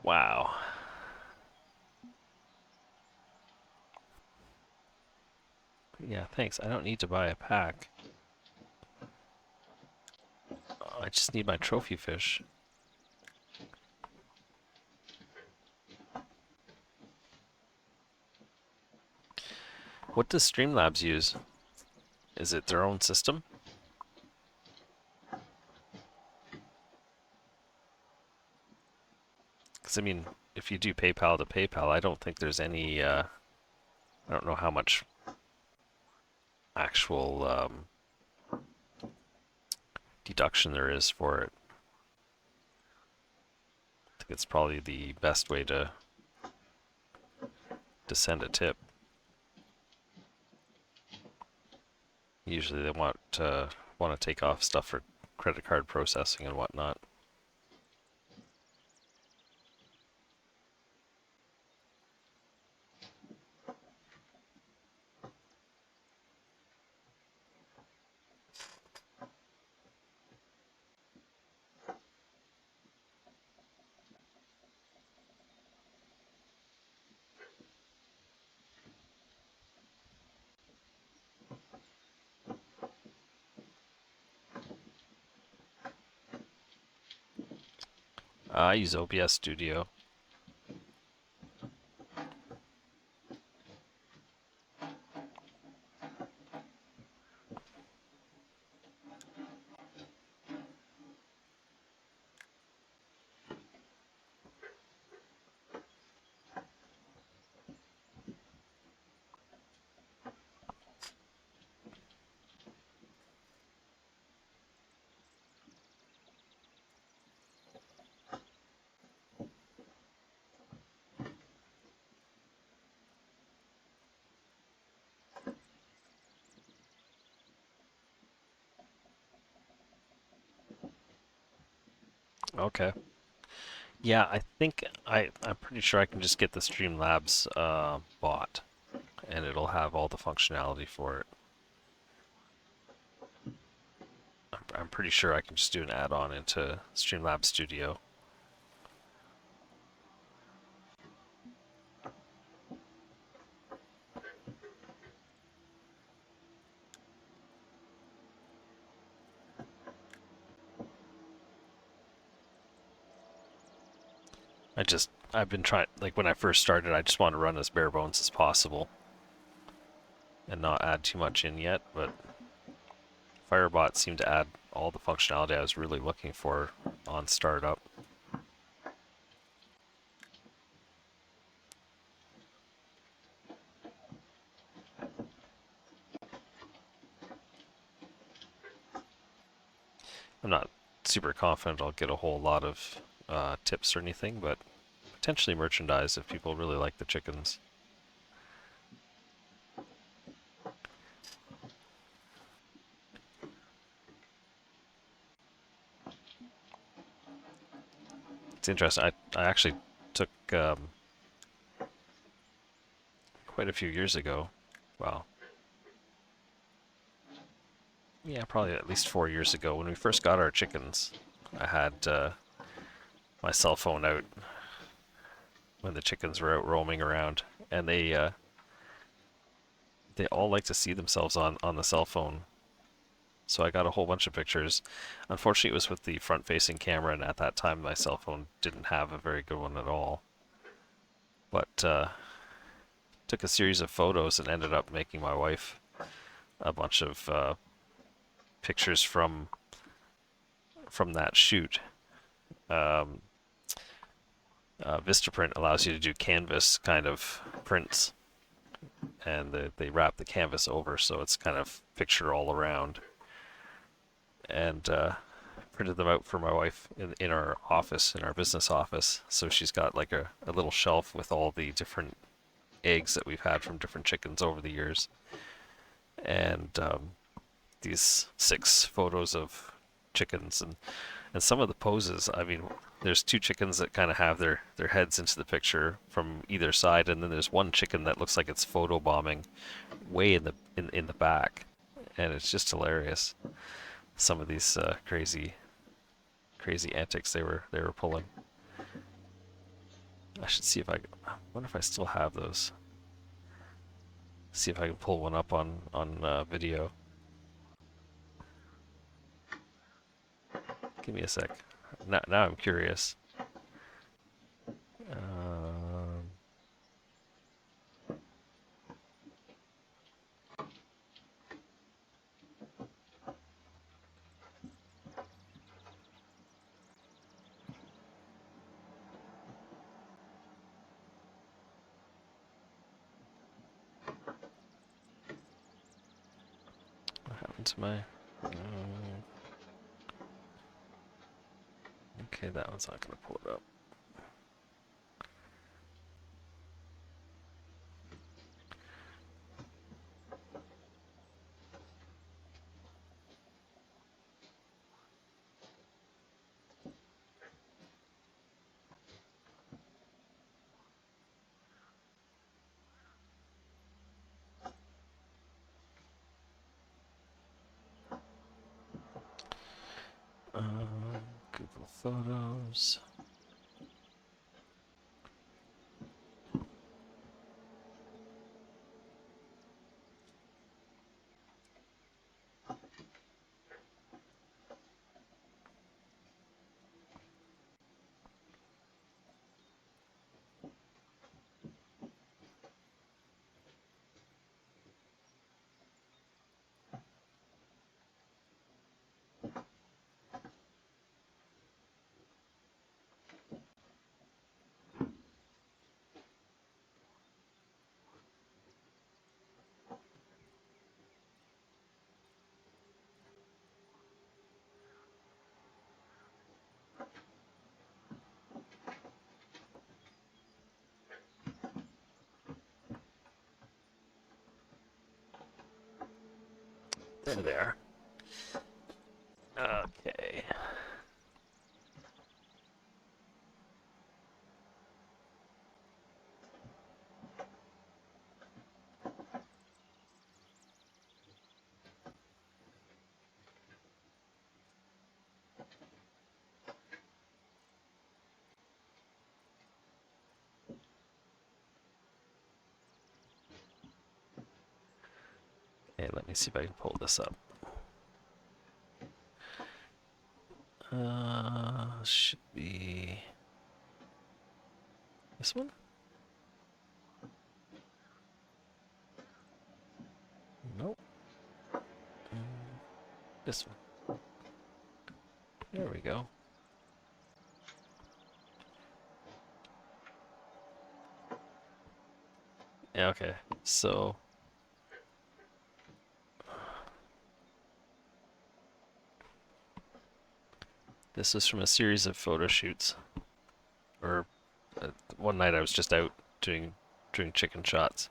Wow. Yeah, thanks. I don't need to buy a pack. I just need my trophy fish. What does Streamlabs use? Is it their own system? Because, I mean, if you do PayPal to PayPal, I don't think there's any, I don't know how much actual deduction there is for it. I think it's probably the best way to send a tip. Usually they want to take off stuff for credit card processing and whatnot. I use OBS Studio. Okay. Yeah, I think I'm pretty sure I can just get the Streamlabs bot, and it'll have all the functionality for it. I'm pretty sure I can just do an add-on into Streamlabs Studio. I've been trying, like when I first started, I just want to run as bare bones as possible and not add too much in yet, but Firebot seemed to add all the functionality I was really looking for on startup. I'm not super confident I'll get a whole lot of tips or anything, but potentially merchandise if people really like the chickens. It's interesting. I actually took quite a few years ago. Wow. Yeah, probably at least 4 years ago when we first got our chickens. I had my cell phone out when the chickens were out roaming around, and they all like to see themselves on the cell phone. So I got a whole bunch of pictures. Unfortunately, it was with the front-facing camera, and at that time, my cell phone didn't have a very good one at all. But took a series of photos and ended up making my wife a bunch of pictures from that shoot. Vistaprint allows you to do canvas kind of prints, and they wrap the canvas over so it's kind of picture all around. And printed them out for my wife in our office, in our business office. So she's got like a little shelf with all the different eggs that we've had from different chickens over the years, and these 6 photos of chickens, and some of the poses. I mean, there's 2 chickens that kind of have their heads into the picture from either side, and then there's one chicken that looks like it's photo bombing way in the back, and it's just hilarious. Some of these crazy antics they were pulling. I should see if I wonder if I still have those. See if I can pull one up on video. Give me a sec. Now I'm curious. Um, what happened to my? Okay, that one's not gonna pull it up. Google Photos. There they are. Okay. Okay, let me see if I can pull this up. Should be this one? Nope. This one. There we go. Yeah, okay. So this was from a series of photo shoots, or one night I was just out doing chicken shots,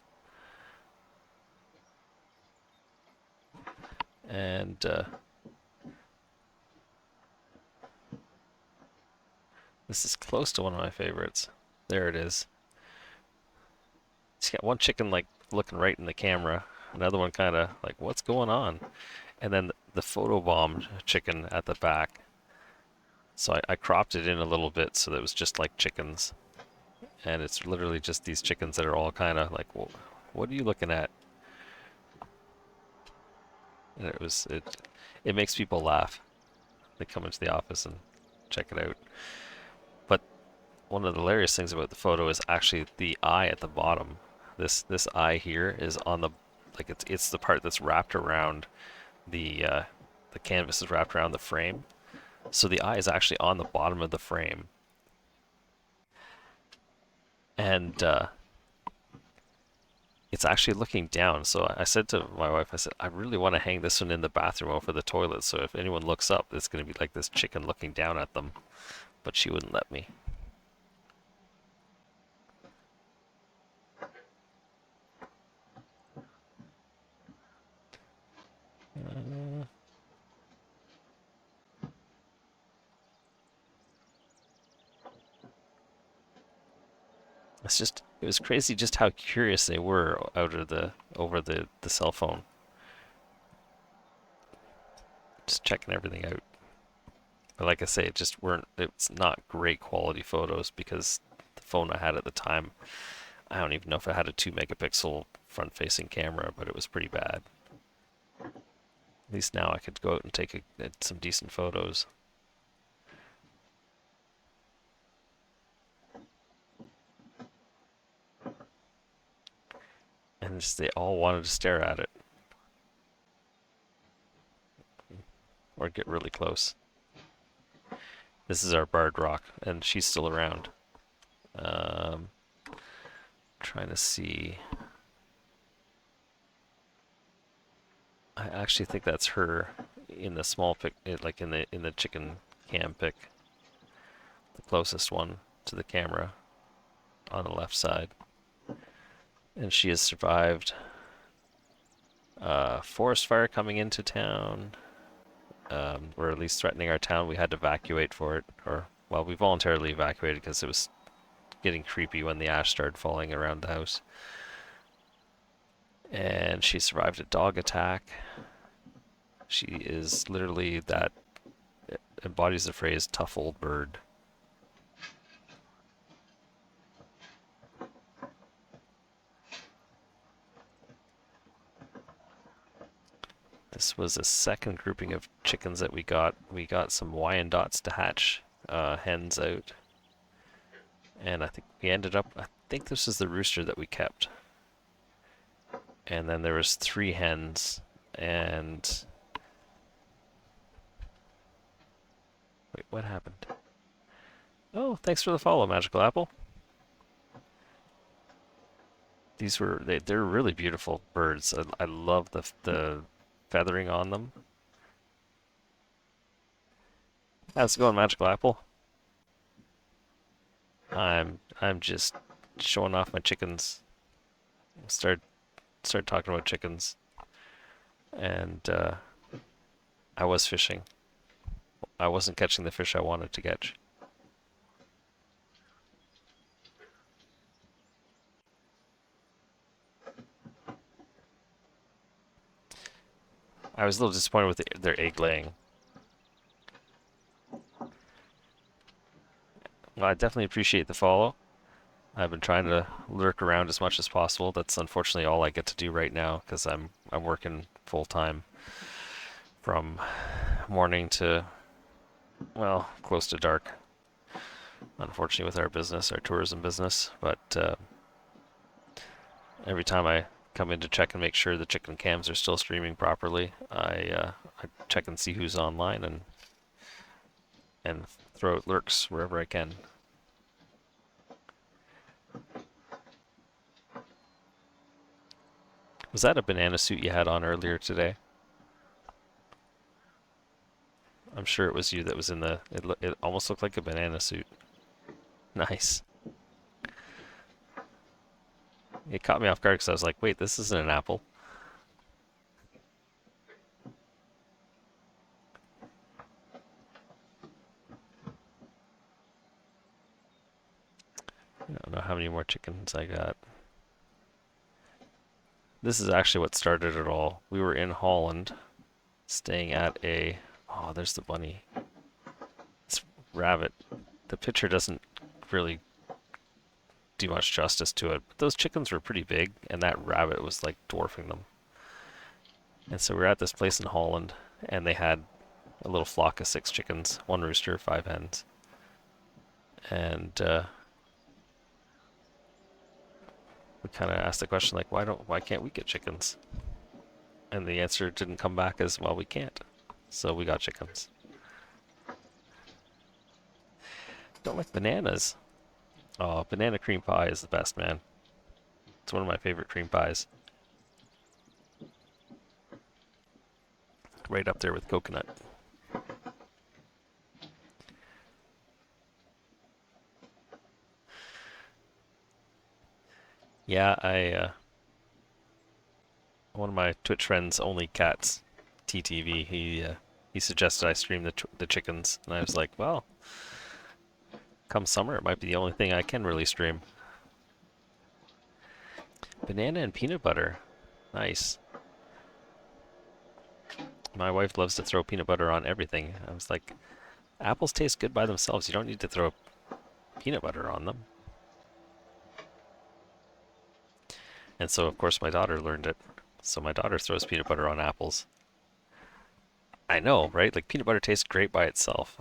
and this is close to one of my favorites. There it is. It's got one chicken like looking right in the camera, another one kind of like, what's going on? And then the photo bomb chicken at the back. So I cropped it in a little bit so that it was just like chickens. And it's literally just these chickens that are all kind of like, well, what are you looking at? And it makes people laugh. They come into the office and check it out. But one of the hilarious things about the photo is actually the eye at the bottom. This eye here is on the, like, it's the part that's wrapped around the canvas is wrapped around the frame. So the eye is actually on the bottom of the frame. And it's actually looking down. So I said to my wife, I said, I really want to hang this one in the bathroom over the toilet. So if anyone looks up, it's going to be like this chicken looking down at them. But she wouldn't let me. Uh, it was crazy just how curious they were out of the over the cell phone, just checking everything out. But like I say, it's not great quality photos because the phone I had at the time, I don't even know if it had a 2 megapixel front-facing camera, but it was pretty bad. At least now I could go out and take some decent photos. And just, they all wanted to stare at it or get really close. This is our Bard Rock, and she's still around. Trying to see. I actually think that's her in the small pic, like in the chicken cam pic, the closest one to the camera on the left side. And she has survived forest fire coming into town, or at least threatening our town. We had to evacuate for it, or well, we voluntarily evacuated because it was getting creepy when the ash started falling around the house. And she survived a dog attack. She is literally that embodies the phrase tough old bird. This was a second grouping of chickens that we got. We got some Wyandottes to hatch hens out. And I think we ended up, I think this is the rooster that we kept. And then there was 3 hens and... Wait, what happened? Oh, thanks for the follow, Magical Apple. These were, they're really beautiful birds. I love the feathering on them. How's it going, Magical Apple? I'm just showing off my chickens. Start talking about chickens. And I was fishing. I wasn't catching the fish I wanted to catch. I was a little disappointed with their egg laying. Well, I definitely appreciate the follow. I've been trying to lurk around as much as possible. That's unfortunately all I get to do right now because I'm working full time from morning to, well, close to dark. Unfortunately, with our business, our tourism business, but every time I come in to check and make sure the chicken cams are still streaming properly, I check and see who's online and throw out lurks wherever I can. Was that a banana suit you had on earlier today? I'm sure it was you that was in the... It almost looked like a banana suit. Nice. It caught me off guard because I was like, wait, this isn't an apple. I don't know how many more chickens I got. This is actually what started it all. We were in Holland, staying at a... Oh, there's the bunny. It's rabbit. The picture doesn't really do much justice to it. But those chickens were pretty big, and that rabbit was like dwarfing them. And so we were at this place in Holland, and they had a little flock of 6 chickens, 1 rooster, 5 hens. And we kind of asked the question like, why can't we get chickens? And the answer didn't come back as, well, we can't. So we got chickens. Don't like bananas. Oh, banana cream pie is the best, man. It's one of my favorite cream pies. Right up there with coconut. Yeah, one of my Twitch friends, Only Cats, TTV, he suggested I stream the chickens, and I was like, well, come summer, it might be the only thing I can really stream. Banana and peanut butter. Nice. My wife loves to throw peanut butter on everything. I was like, apples taste good by themselves. You don't need to throw peanut butter on them. And so, of course, my daughter learned it. So my daughter throws peanut butter on apples. I know, right? Like, peanut butter tastes great by itself.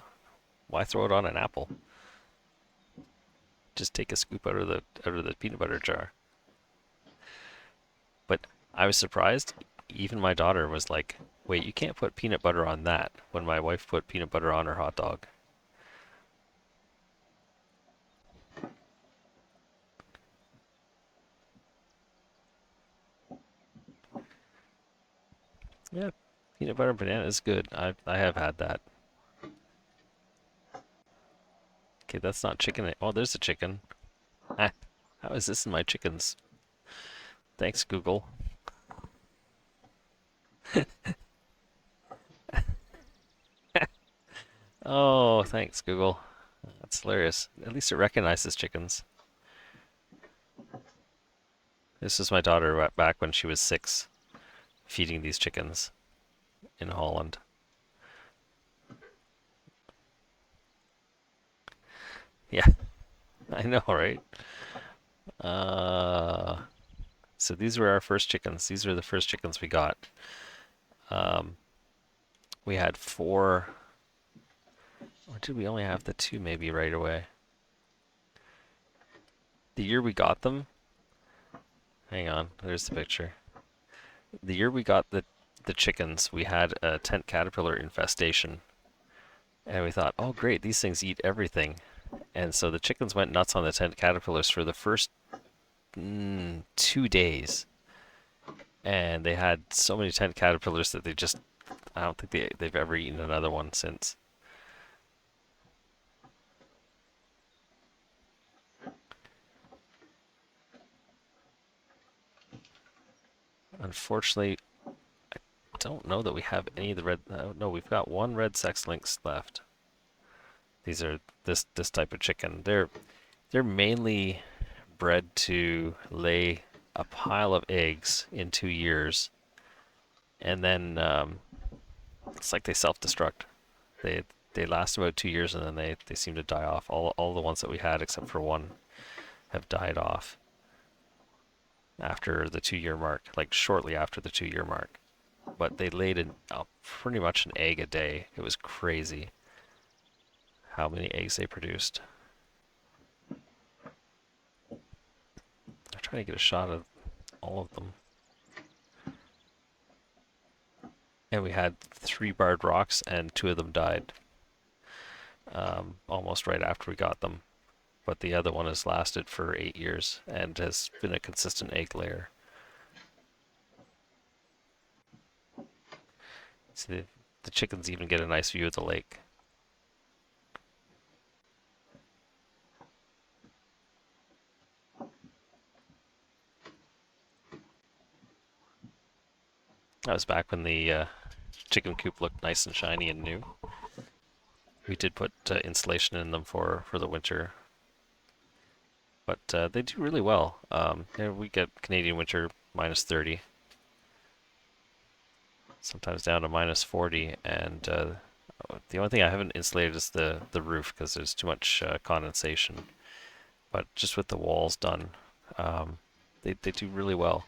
Why throw it on an apple? Just take a scoop out of the peanut butter jar. But I was surprised. Even my daughter was like, wait, you can't put peanut butter on that, when my wife put peanut butter on her hot dog. Yeah, peanut butter and banana is good. I have had that. Okay, that's not chicken. Oh, there's a chicken. Ah, how is this in my chickens? Thanks, Google. Oh, thanks, Google. That's hilarious. At least it recognizes chickens. This is my daughter back when she was 6, feeding these chickens in Holland. Yeah, I know, right? Uh, so these were our first chickens. These were the first chickens we got. Um, we had 4, or did we only have the 2 maybe right away? The year we got them, hang on, there's the picture. The year we got the chickens, we had a tent caterpillar infestation. And we thought, oh great, these things eat everything. And so the chickens went nuts on the tent caterpillars for the first 2 days. And they had so many tent caterpillars that I don't think they've ever eaten another one since. Unfortunately, I don't know that we have any of the red. No, we've got 1 red sex lynx left. These are this type of chicken. They're mainly bred to lay a pile of eggs in 2 years, and then it's like they self-destruct. They they last about 2 years, and then they seem to die off. All the ones that we had, except for 1, have died off after the 2-year mark, like shortly after the 2-year mark. But they laid pretty much an egg a day. It was crazy how many eggs they produced. I'm trying to get a shot of all of them. And we had 3 barred rocks, and 2 of them died almost right after we got them. But the other one has lasted for 8 years and has been a consistent egg layer. See, the chickens even get a nice view of the lake. That was back when the chicken coop looked nice and shiny and new. We did put insulation in them for the winter, but they do really well. We get Canadian winter minus 30, sometimes down to minus 40, and the only thing I haven't insulated is the roof because there's too much condensation. But just with the walls done, they do really well.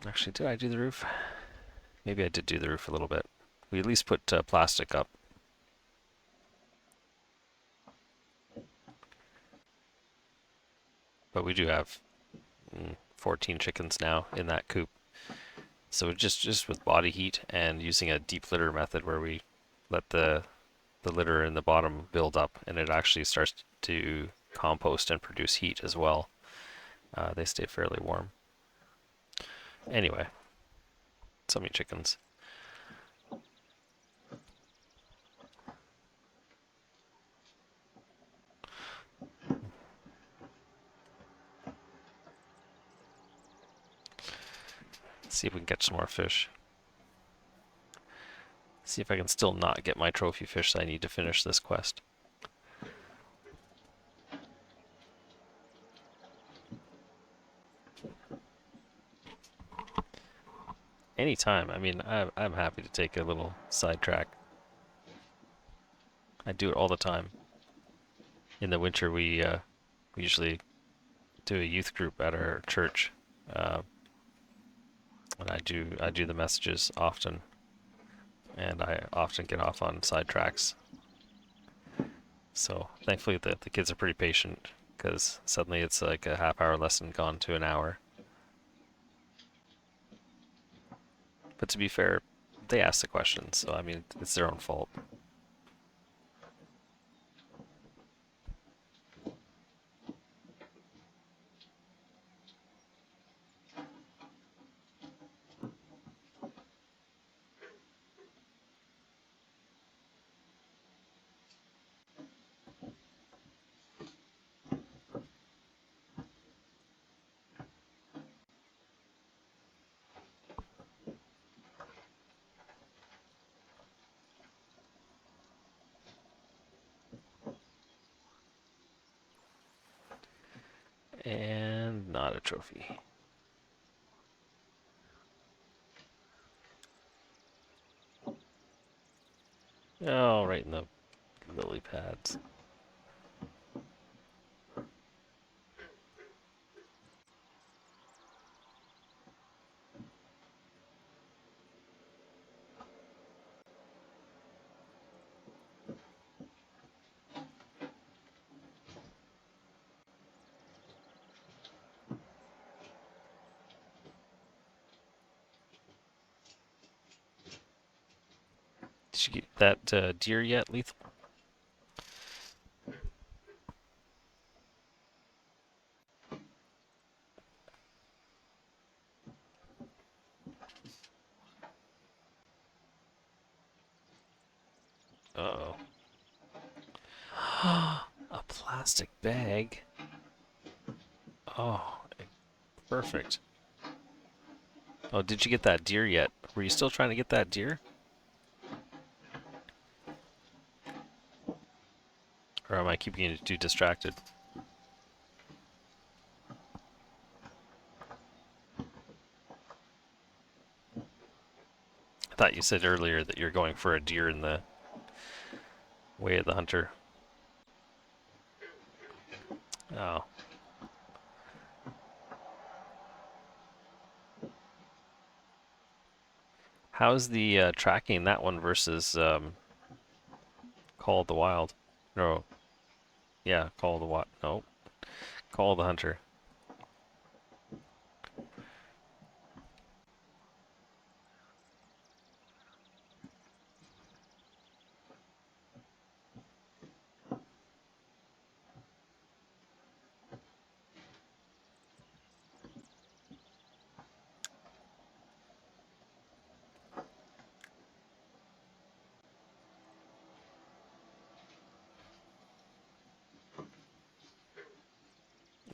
Actually, did I do the roof? Maybe I did do the roof a little bit. We at least put plastic up. But we do have 14 chickens now in that coop. So just with body heat and using a deep litter method where we let the litter in the bottom build up, and it actually starts to compost and produce heat as well. They stay fairly warm. Anyway, so many chickens. Let's see if we can catch some more fish. See if I can still not get my trophy fish that I need to finish this quest. Anytime. I mean, I'm happy to take a little sidetrack. I do it all the time. In the winter, we usually do a youth group at our church, uh, and I do the messages often, and I often get off on sidetracks. So thankfully, the kids are pretty patient because suddenly it's like a half-hour lesson gone to an hour. But to be fair, they ask the questions, so I mean, it's their own fault. And not a trophy. Oh, right in the lily pads. Did you get that deer yet, Lethal? Uh-oh. A plastic bag. Oh, perfect. Oh, did you get that deer yet? Were you still trying to get that deer? Or am I keeping you too distracted? I thought you said earlier that you're going for a deer in the way of the hunter. Oh. How's the tracking that one versus Call of the Wild? No. Yeah, Call of the Wild. No. Call of the Hunter.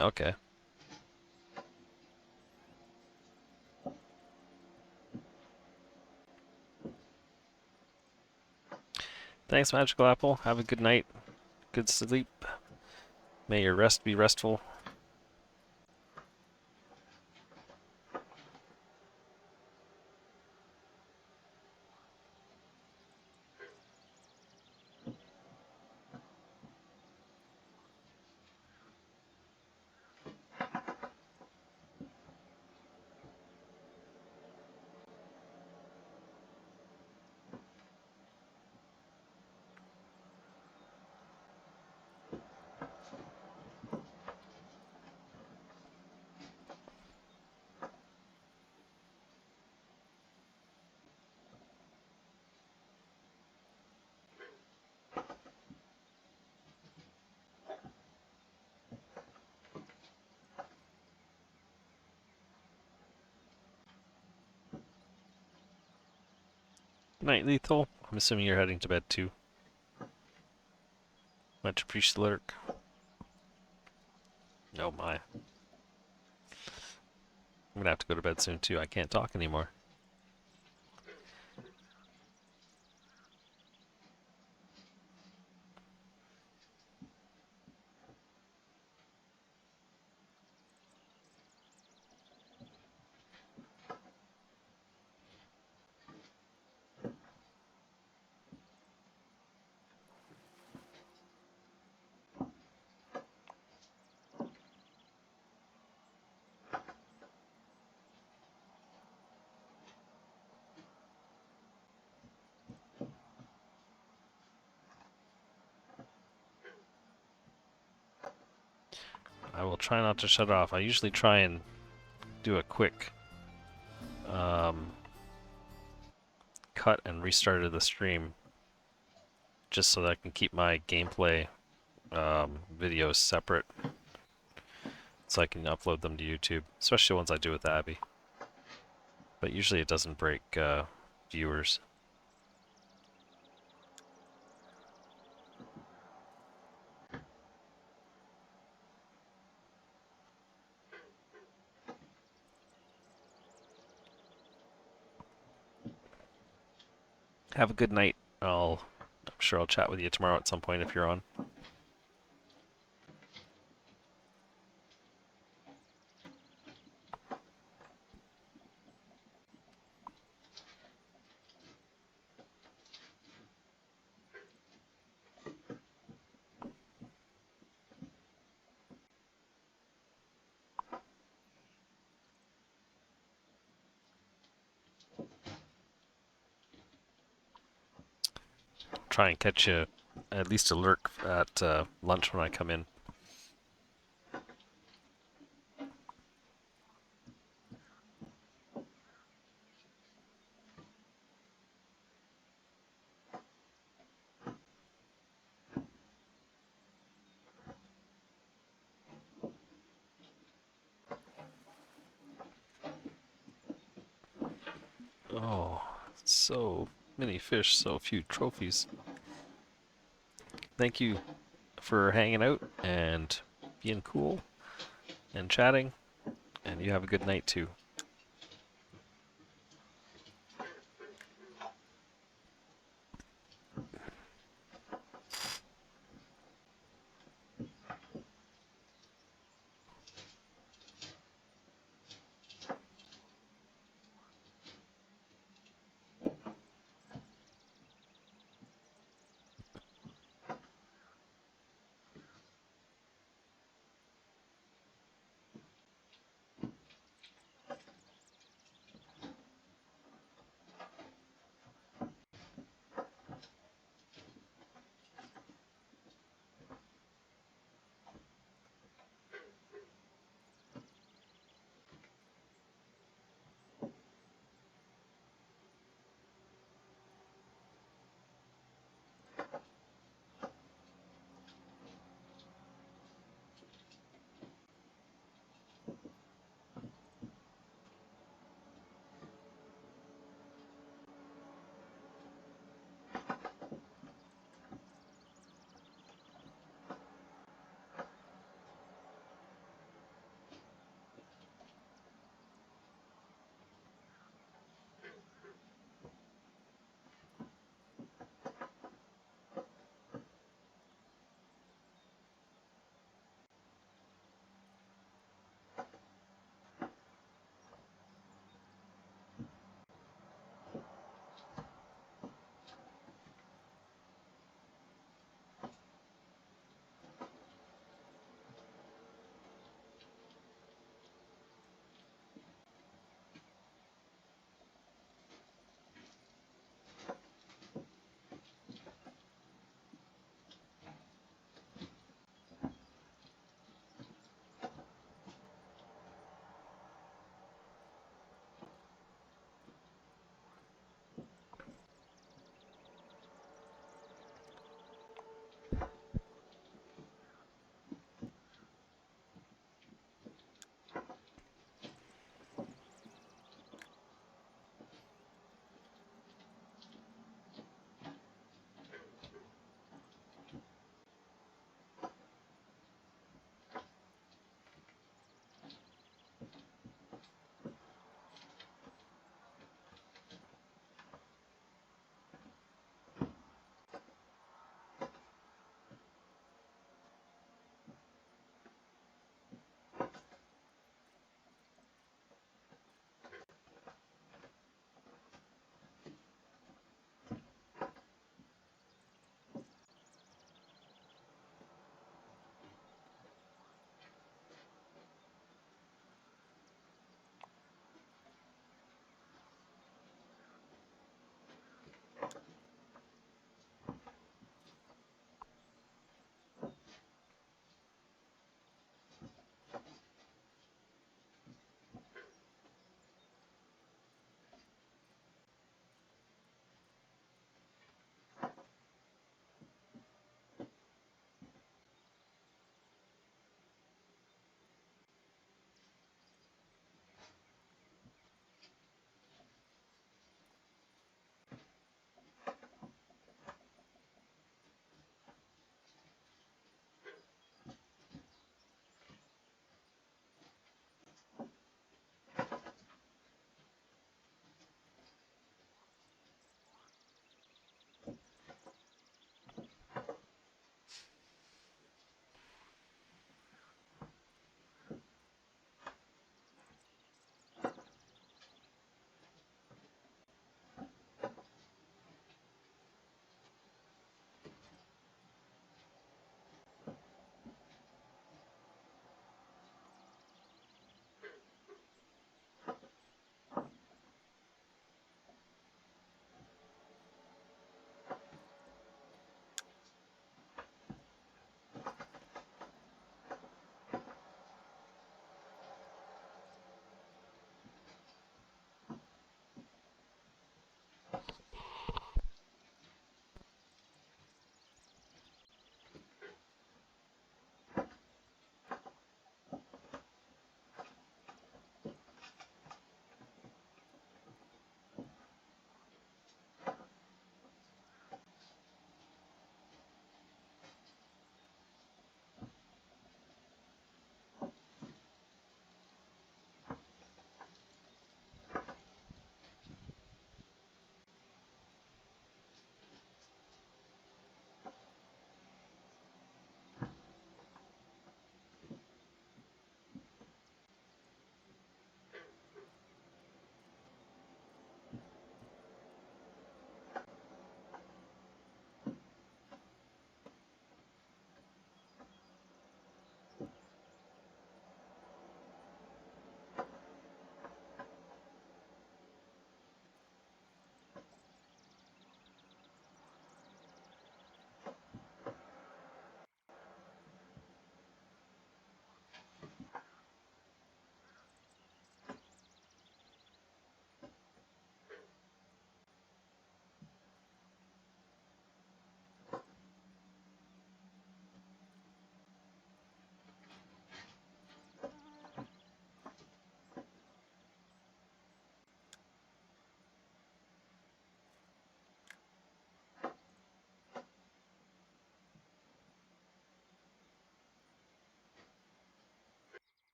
Okay. Thanks, Magical Apple. Have a good night. Good sleep. May your rest be restful. Night, Lethal. I'm assuming you're heading to bed too. Much appreciate the lurk. Oh my. I'm gonna have to go to bed soon too. I can't talk anymore. I will try not to shut it off. I usually try and do a quick cut and restart of the stream just so that I can keep my gameplay videos separate so I can upload them to YouTube, especially ones I do with Abby. But usually it doesn't break viewers. Have a good night. I'm sure I'll chat with you tomorrow at some point if you're on. Try and catch you at least a lurk at lunch when I come in. Oh, so many fish, so few trophies. Thank you for hanging out and being cool and chatting, and you have a good night too.